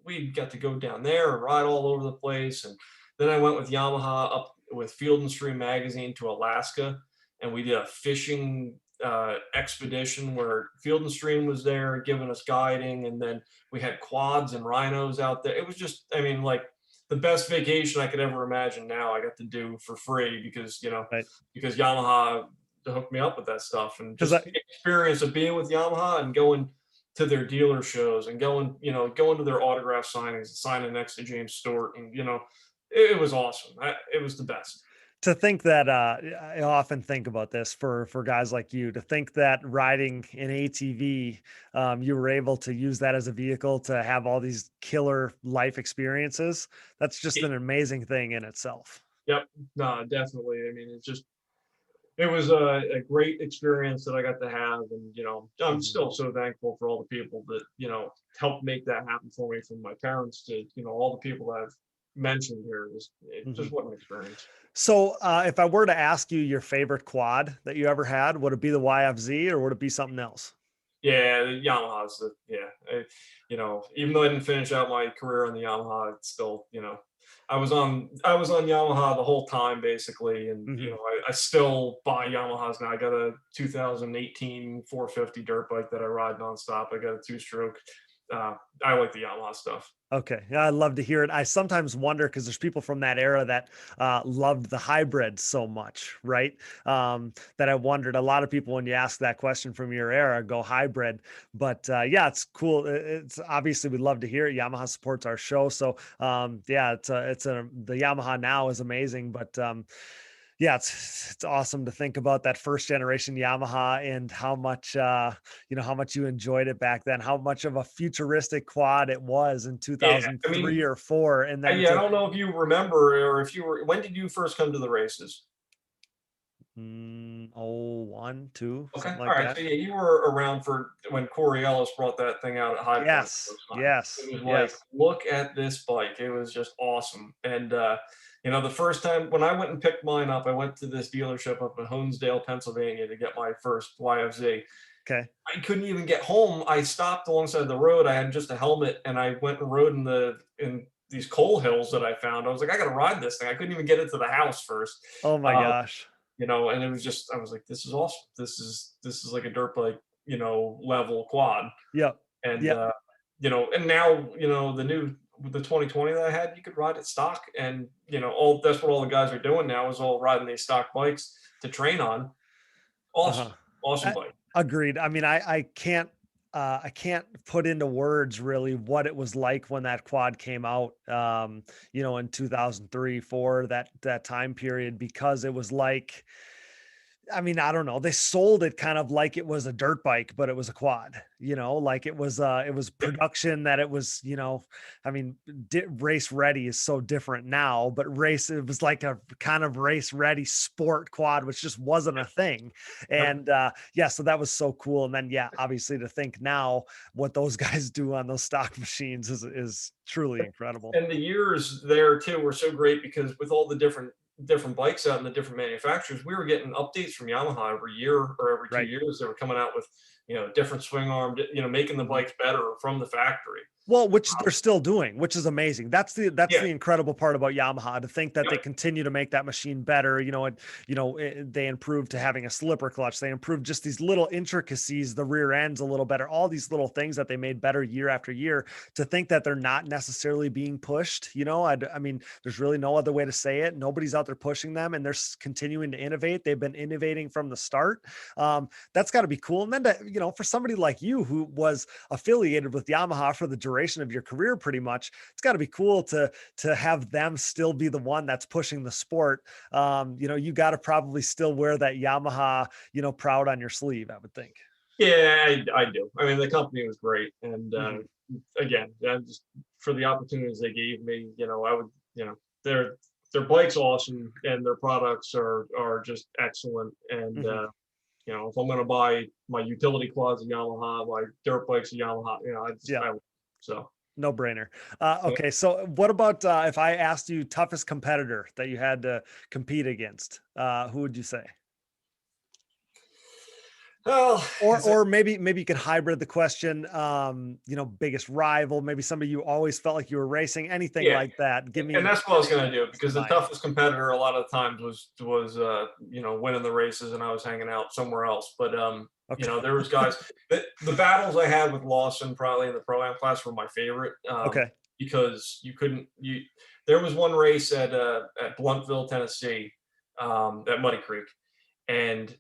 We got to go down there and ride all over the place. And then I went with Yamaha up with Field and Stream magazine to Alaska, and we did a fishing expedition where Field and Stream was there giving us guiding, and then we had quads and rhinos out there. It was just, I mean, like the best vacation I could ever imagine. Now I got to do for free because Right. because Yamaha hooked me up with that stuff, and just Because the experience of being with Yamaha and going to their dealer shows and going to their autograph signings, signing next to James Stewart, and it was awesome. It was the best. to think that I often think about this for guys like you, to think that riding an ATV, you were able to use that as a vehicle to have all these killer life experiences. That's just an amazing thing in itself. Yep. No, definitely. I mean, it was a great experience that I got to have, and I'm still so thankful for all the people that helped make that happen for me, from my parents to all the people that I've mentioned here. Just what an experience. So if I were to ask you your favorite quad that you ever had, would it be the YFZ or would it be something else? Yeah, the Yamaha's even though I didn't finish out my career on the Yamaha, it's still I was on Yamaha the whole time basically, and I still buy Yamahas now. I got a 2018 450 dirt bike that I ride nonstop. I got a 2-stroke. I like the Yamaha stuff. Okay. Yeah, I love to hear it. I sometimes wonder, because there's people from that era that loved the hybrid so much, right? That I wondered, a lot of people, when you ask that question from your era, go hybrid. But yeah, it's cool. It's obviously, we'd love to hear it. Yamaha supports our show. So yeah, the Yamaha now is amazing, but yeah, it's awesome to think about that first generation Yamaha and how much how much you enjoyed it back then, how much of a futuristic quad it was in 2003 or 4. And then I don't know if you remember, or when did you first come to the races? 01, 2, Okay, something all like right. that. So yeah, you were around for when Corey Ellis brought that thing out at High Point the Yes, first time. yes, It was like, yes. look at this bike. It was just awesome. And the first time when I went and picked mine up, I went to this dealership up in Honesdale, Pennsylvania, to get my first YFZ. Okay. I couldn't even get home. I stopped alongside the road. I had just a helmet, and I went and rode in these coal hills that I found. I was like, I got to ride this thing. I couldn't even get it to the house first. Oh my Uh, gosh. and it was just, I was like, this is awesome. This is like a dirt bike, level quad. Yep. And Yep. and now, the 2020 that I had, you could ride it stock, and all that's what all the guys are doing now, is all riding these stock bikes to train on. Uh-huh. Awesome, awesome bike. Agreed. I mean, I can't put into words really what it was like when that quad came out, in 2003, 4, that time period, because it was like, I mean, I don't know. They sold it kind of like it was a dirt bike, but it was a quad, like it was production that it was, I mean, race ready is so different now, but it was like a kind of race ready sport quad, which just wasn't a thing. Yep. And yeah, so that was so cool. And then, yeah, obviously to think now what those guys do on those stock machines is truly incredible. And the years there too were so great, because with all the different bikes out and the different manufacturers, we were getting updates from Yamaha every year or every two Right. years. They were coming out with different swing arm, making the Mhm. bikes better from the factory. Well, which they're still doing, which is amazing. That's Yeah. the incredible part about Yamaha, to think that they Yep. continue to make that machine better. They improved to having a slipper clutch. They improved just these little intricacies, the rear end's a little better, all these little things that they made better year after year. To think that they're not necessarily being pushed, I mean, there's really no other way to say it. Nobody's out there pushing them, and they're continuing to innovate. They've been innovating from the start. That's got to be cool. And then for somebody like you who was affiliated with Yamaha for the duration of your career, pretty much, it's got to be cool to have them still be the one that's pushing the sport. You got to probably still wear that Yamaha, proud on your sleeve, I would think. Yeah, I do. I mean, the company was great, and Mhm. again, just for the opportunities they gave me, I would, their bike's awesome, and their products are just excellent. And Mhm. if I'm going to buy my utility quads a Yamaha, my dirt bikes a Yamaha, Yeah. so. No brainer. Yeah. Okay. So what about, if I asked you toughest competitor that you had to compete against, who would you say? Well, Or maybe you could hybrid the question. Biggest rival, maybe somebody you always felt like you were racing, anything yeah, like that. Give and me that's what I was going to do, some because the mind. toughest competitor a lot of the times was winning the races, and I was hanging out somewhere else. But Okay. there was guys, the battles I had with Lawson, probably in the pro-am class, were my favorite, Okay. because there was one race at Bluntville, Tennessee, at Muddy Creek, and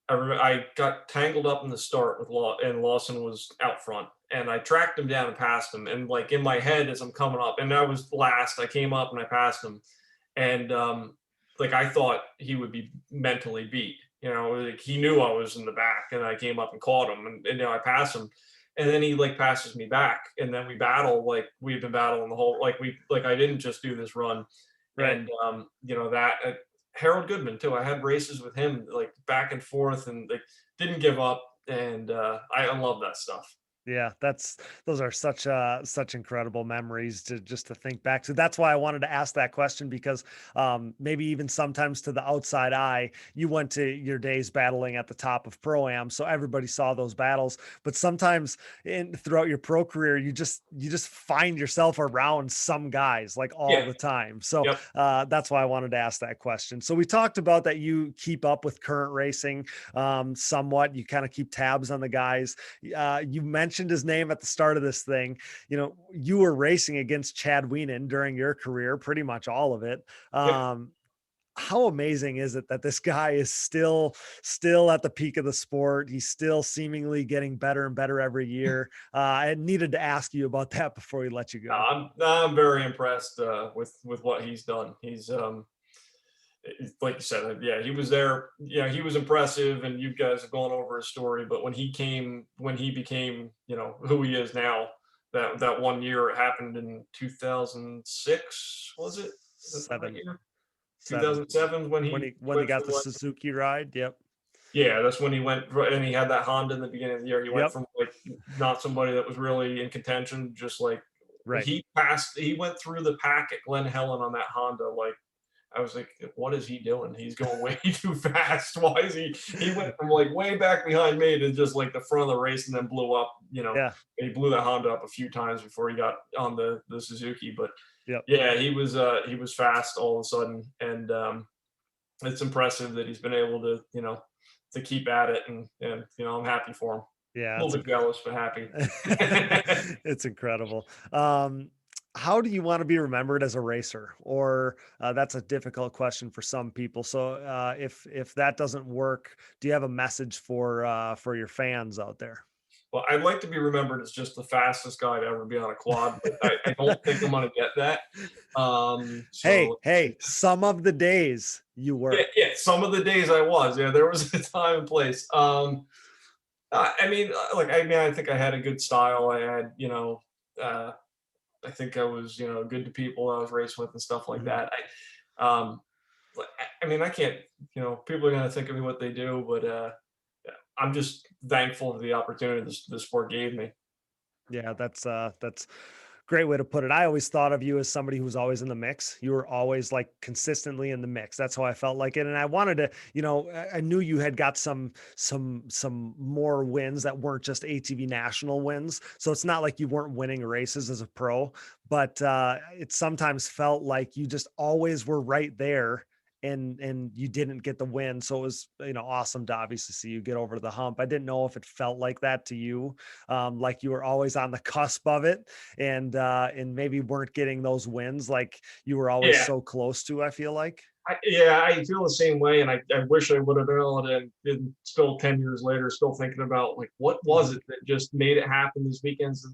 I got tangled up in the start with and Lawson was out front, and I tracked him down and passed him. And like in my head, as I'm coming up, and I was last, I came up and I passed him, and like I thought he would be mentally beat. Like he knew I was in the back, and I came up and caught him, and I passed him, and then he like passes me back, and then we battle like we've been battling the whole, like I didn't just do this run. Right. And that. Harold Goodman too. I had races with him like back and forth, and like didn't give up, and I love that stuff. Yeah, those are such incredible memories to just to think back to. That's why I wanted to ask that question, because maybe even sometimes to the outside eye, you went to your days battling at the top of pro-am, so everybody saw those battles. But sometimes throughout your pro career, you just find yourself around some guys like all Yeah. the time. So Yep. that's why I wanted to ask that question. So we talked about that you keep up with current racing somewhat. You kind of keep tabs on the guys. You mentioned his name at the start of this thing. You were racing against Chad Wienen during your career, pretty much all of it. Yep. How amazing is it that this guy is still at the peak of the sport? He's still seemingly getting better and better every year. I needed to ask you about that before we let you go. I'm very impressed with what he's done. He's like you said, yeah, he was there. Yeah, he was impressive, and you guys have gone over his story. But when he became, who he is now, that one year, it happened in 2006, was it? Is that the right Seven. year? 2007 when he when he got from, the Suzuki ride. Yep. Yeah, that's when he went, and he had that Honda in the beginning of the year. He went from like not somebody that was really in contention, just like he went through the pack at Glen Helen on that Honda. Like I was like, what is he doing? He's going way too fast. Why is he went from like way back behind me to just like the front of the race and then blew up, he blew that Honda up a few times before he got on the Suzuki. But yeah, he was fast all of a sudden. And it's impressive that he's been able to, to keep at it, and I'm happy for him. Yeah, a little bit jealous, but happy. It's incredible. How do you want to be remembered as a racer? Or that's a difficult question for some people. So if that doesn't work, do you have a message for your fans out there? Well, I'd like to be remembered as just the fastest guy to ever be on a quad, but I don't think I'm going to get that. Hey, some of the days you were. Yeah, some of the days I was. Yeah, there was a time and place. I think I had a good style. I had, I think I was, good to people I was racing with and stuff like that. I can't, people are going to think of me what they do, but I'm just thankful for the opportunity the sport gave me. Yeah, that's a great way to put it. I always thought of you as somebody who was always in the mix. You were always like consistently in the mix. That's how I felt like it. And I wanted to, I knew you had got some more wins that weren't just ATV national wins. So it's not like you weren't winning races as a pro, but it sometimes felt like you just always were right there. And you didn't get the win. So it was, awesome to obviously see you get over the hump. I didn't know if it felt like that to you, like you were always on the cusp of it and maybe weren't getting those wins like you were always so close to, I feel like. I feel the same way. And I wish I would have been able to, and still 10 years later, still thinking about like, what was it that just made it happen these weekends?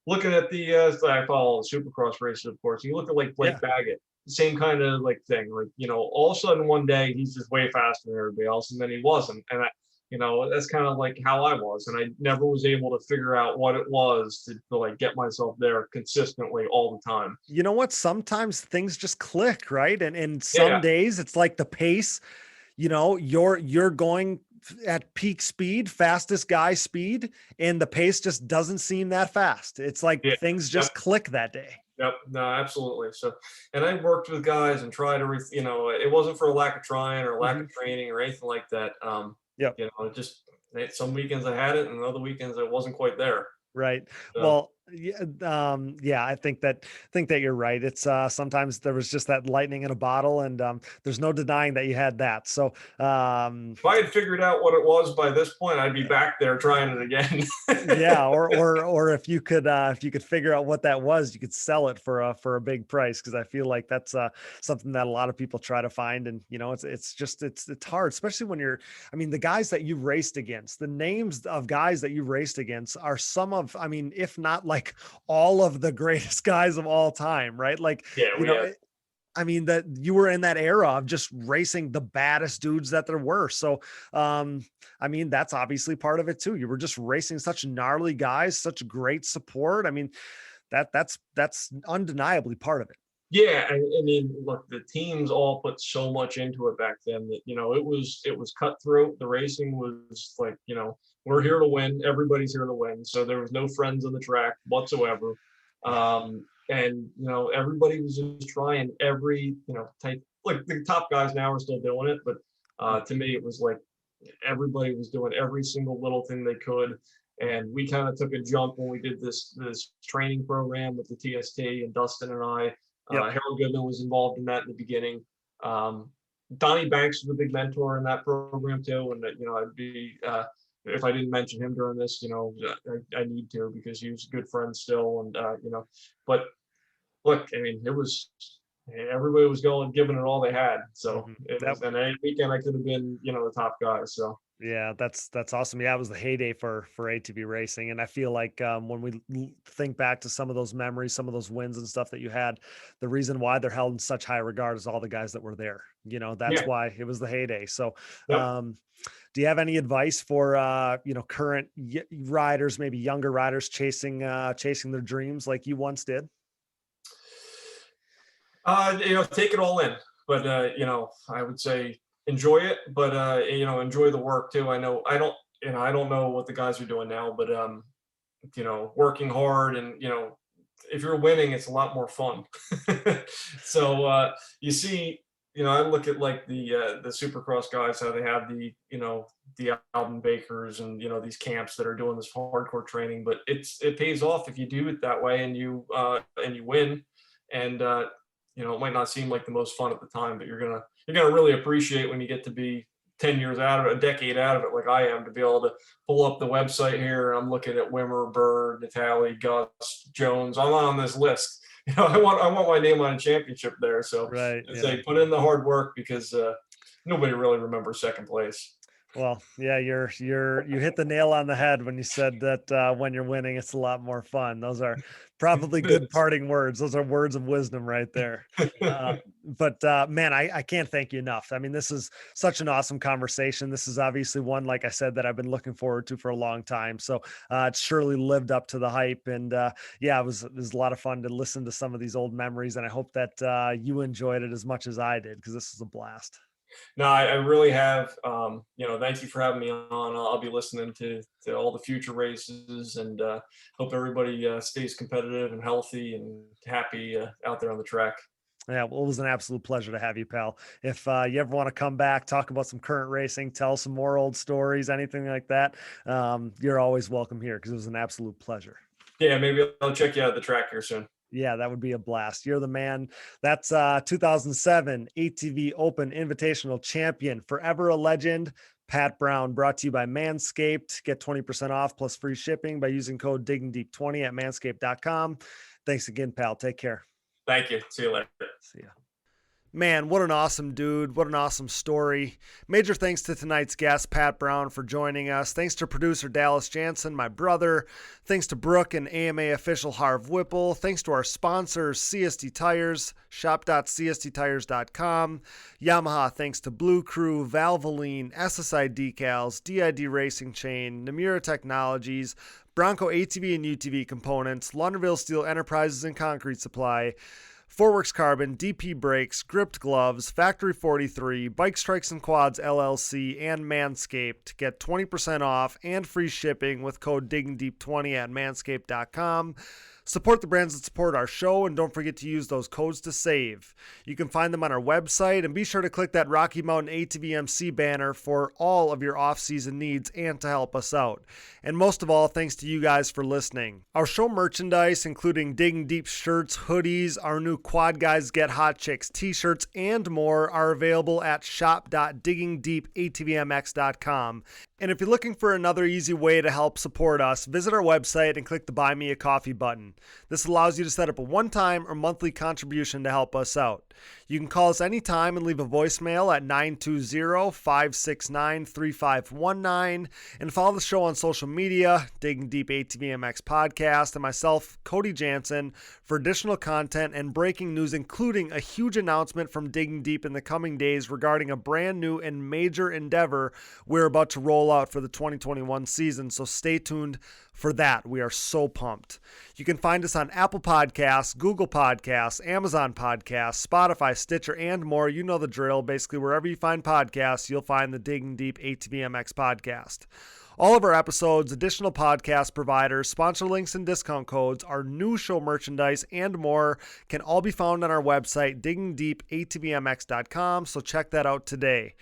Looking at the, I follow the Supercross races, of course, you look at like Blake Baggett. Same kind of like thing, like all of a sudden one day he's just way faster than everybody else, and then he wasn't, and that's kind of like how I was, and I never was able to figure out what it was to like get myself there consistently all the time. You know what? Sometimes things just click, right? And some days it's like the pace. You're going at peak speed, fastest guy speed, and the pace just doesn't seem that fast. It's like things just click that day. Yep. No, absolutely. So, and I worked with guys and tried to, it wasn't for a lack of trying or lack of training or anything like that. Just some weekends I had it and other weekends I wasn't quite there. Right. So. Well, I think that you're right. It's sometimes there was just that lightning in a bottle, and there's no denying that you had that. So if I had figured out what it was by this point, I'd be back there trying it again. Yeah, or if you could figure out what that was, you could sell it for a big price, because I feel like that's something that a lot of people try to find, and it's hard, especially when the guys that you raced against, the names of guys that you raced against are some of, if not like all of the greatest guys of all time, right? Like, that you were in that era of just racing the baddest dudes that there were. So, that's obviously part of it too. You were just racing such gnarly guys, such great support. That's undeniably part of it. Yeah. Look, the teams all put so much into it back then that, it was cutthroat. The racing was like, we're here to win. Everybody's here to win. So there was no friends on the track whatsoever. Everybody was just trying every, type, like the top guys now are still doing it. But to me, it was like everybody was doing every single little thing they could. And we kind of took a jump when we did this training program with the TST, and Dustin and I. Harold Goodman was involved in that in the beginning. Donnie Banks was a big mentor in that program too. And I'd be, if I didn't mention him during this, I need to, because he was a good friend still. And, but look, it was, everybody was giving it all they had. So and any weekend I could have been, the top guy. So. Yeah, that's awesome. Yeah, it was the heyday for ATV racing. And I feel like when we think back to some of those memories, some of those wins and stuff that you had, the reason why they're held in such high regard is all the guys that were there. That's why it was the heyday. So do you have any advice for current riders, maybe younger riders chasing their dreams like you once did? Take it all in. but I would say enjoy it, but enjoy the work too. I don't know what the guys are doing now, but working hard and if you're winning, it's a lot more fun. So you see, I look at like the Supercross guys, how they have the Alvin Bakers and these camps that are doing this hardcore training, but it pays off if you do it that way and you win, and it might not seem like the most fun at the time, but you're gonna really appreciate when you get to be 10 years out of it, a decade out of it, like I am, to be able to pull up the website here. I'm looking at Wimmer, Bird, Natali, Gus, Jones. I'm on this list. I want my name on a championship there. So right, say put in the hard work, because nobody really remembers second place. Well, yeah, you hit the nail on the head when you said that when you're winning, it's a lot more fun. Those are probably good parting words. Those are words of wisdom right there. But man, I can't thank you enough. I mean, this is such an awesome conversation. This is obviously one, like I said, that I've been looking forward to for a long time. So it's surely lived up to the hype. And it was a lot of fun to listen to some of these old memories. And I hope that you enjoyed it as much as I did, because this was a blast. No, I really have. Thank you for having me on. I'll be listening to all the future races, and hope everybody stays competitive and healthy and happy out there on the track. Yeah, well, it was an absolute pleasure to have you, pal. If you ever want to come back, talk about some current racing, tell some more old stories, anything like that, you're always welcome here, because it was an absolute pleasure. Yeah, maybe I'll check you out at the track here soon. Yeah, that would be a blast. You're the man. That's 2007 ATV Open Invitational champion, forever a legend, Pat Brown, brought to you by Manscaped. Get 20% off plus free shipping by using code DiggingDeep20 at manscaped.com. Thanks again, pal. Take care. Thank you. See you later. See ya. Man, what an awesome dude. What an awesome story. Major thanks to tonight's guest, Pat Brown, for joining us. Thanks to producer Dallas Jansen, my brother. Thanks to Brooke and AMA official Harv Whipple. Thanks to our sponsors, CST Tires, shop.csttires.com. Yamaha, thanks to Blue Crew, Valvoline, SSI Decals, DID Racing Chain, Namura Technologies, Bronco ATV and UTV Components, Launderville Steel Enterprises and Concrete Supply, Forworks Carbon, DP Brakes, Gripped Gloves, Factory 43, Bike Strikes and Quads LLC, and Manscaped. Get 20% off and free shipping with code DiggingDeep20 at manscaped.com. Support the brands that support our show, and don't forget to use those codes to save. You can find them on our website, and be sure to click that Rocky Mountain ATVMC banner for all of your off-season needs and to help us out. And most of all, thanks to you guys for listening. Our show merchandise, including Digging Deep shirts, hoodies, our new Quad Guys Get Hot Chicks t-shirts, and more, are available at shop.diggingdeepatvmx.com. And if you're looking for another easy way to help support us, visit our website and click the Buy Me a Coffee button. This allows you to set up a one-time or monthly contribution to help us out. You can call us anytime and leave a voicemail at 920-569-3519, and follow the show on social media, Digging Deep ATVMX Podcast, and myself, Cody Jansen, for additional content and breaking news, including a huge announcement from Digging Deep in the coming days regarding a brand new and major endeavor we're about to roll out for the 2021 season, so stay tuned for that. We are so pumped. You can find us on Apple Podcasts, Google Podcasts, Amazon Podcasts, Spotify, Stitcher, and more. You know the drill. Basically, wherever you find podcasts, you'll find the Digging Deep ATVMX podcast. All of our episodes, additional podcast providers, sponsor links and discount codes, our new show merchandise, and more can all be found on our website, diggingdeepatvmx.com, so check that out today.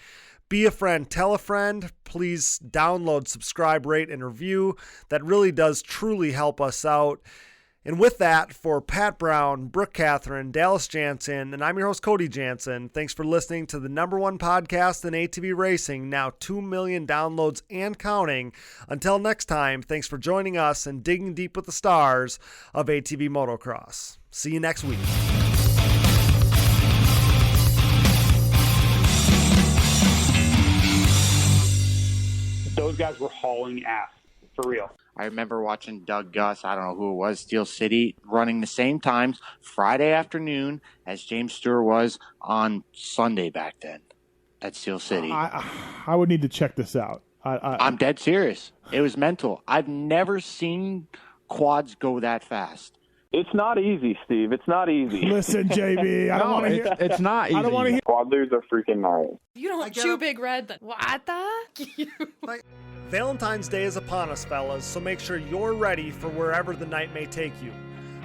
Be a friend, tell a friend, please download, subscribe, rate, and review. That really does truly help us out. And with that, for Pat Brown, Brooke Catherine, Dallas Jansen, and I'm your host, Cody Jansen, thanks for listening to the #1 podcast in ATV racing, now 2 million downloads and counting. Until next time, thanks for joining us and digging deep with the stars of ATV motocross. See you next week. Those guys were hauling ass, for real. I remember watching Doug Gus, I don't know who it was, Steel City, running the same times Friday afternoon as James Stewart was on Sunday back then at Steel City. I would need to check this out. I'm dead serious. It was mental. I've never seen quads go that fast. It's not easy, Steve. It's not easy. Listen, JB, I don't want to hear. It's not easy. I don't want to hear. Squadlers are freaking nice. You don't chew Big Red, then what the? Valentine's Day is upon us, fellas, so make sure you're ready for wherever the night may take you.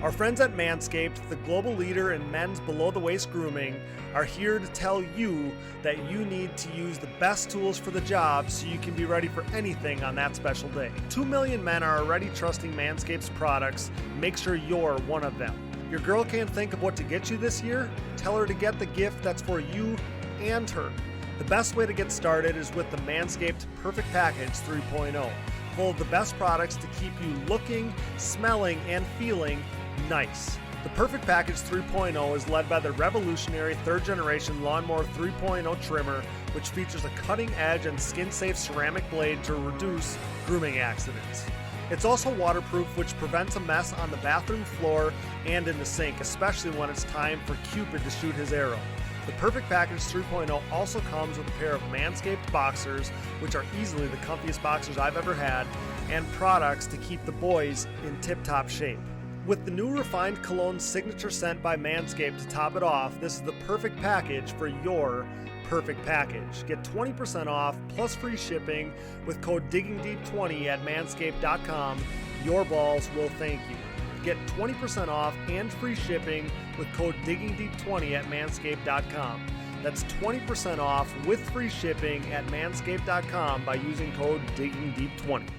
Our friends at Manscaped, the global leader in men's below-the-waist grooming, are here to tell you that you need to use the best tools for the job so you can be ready for anything on that special day. 2 million men are already trusting Manscaped's products. Make sure you're one of them. Your girl can't think of what to get you this year? Tell her to get the gift that's for you and her. The best way to get started is with the Manscaped Perfect Package 3.0, full of the best products to keep you looking, smelling, and feeling nice. The Perfect Package 3.0 is led by the revolutionary third-generation Lawnmower 3.0 trimmer, which features a cutting-edge and skin-safe ceramic blade to reduce grooming accidents. It's also waterproof, which prevents a mess on the bathroom floor and in the sink, especially when it's time for Cupid to shoot his arrow. The Perfect Package 3.0 also comes with a pair of Manscaped boxers, which are easily the comfiest boxers I've ever had, and products to keep the boys in tip-top shape. With the new refined cologne signature scent by Manscaped to top it off, this is the perfect package for your perfect package. Get 20% off plus free shipping with code DiggingDeep20 at manscaped.com. Your balls will thank you. Get 20% off and free shipping with code DiggingDeep20 at manscaped.com. That's 20% off with free shipping at manscaped.com by using code DiggingDeep20.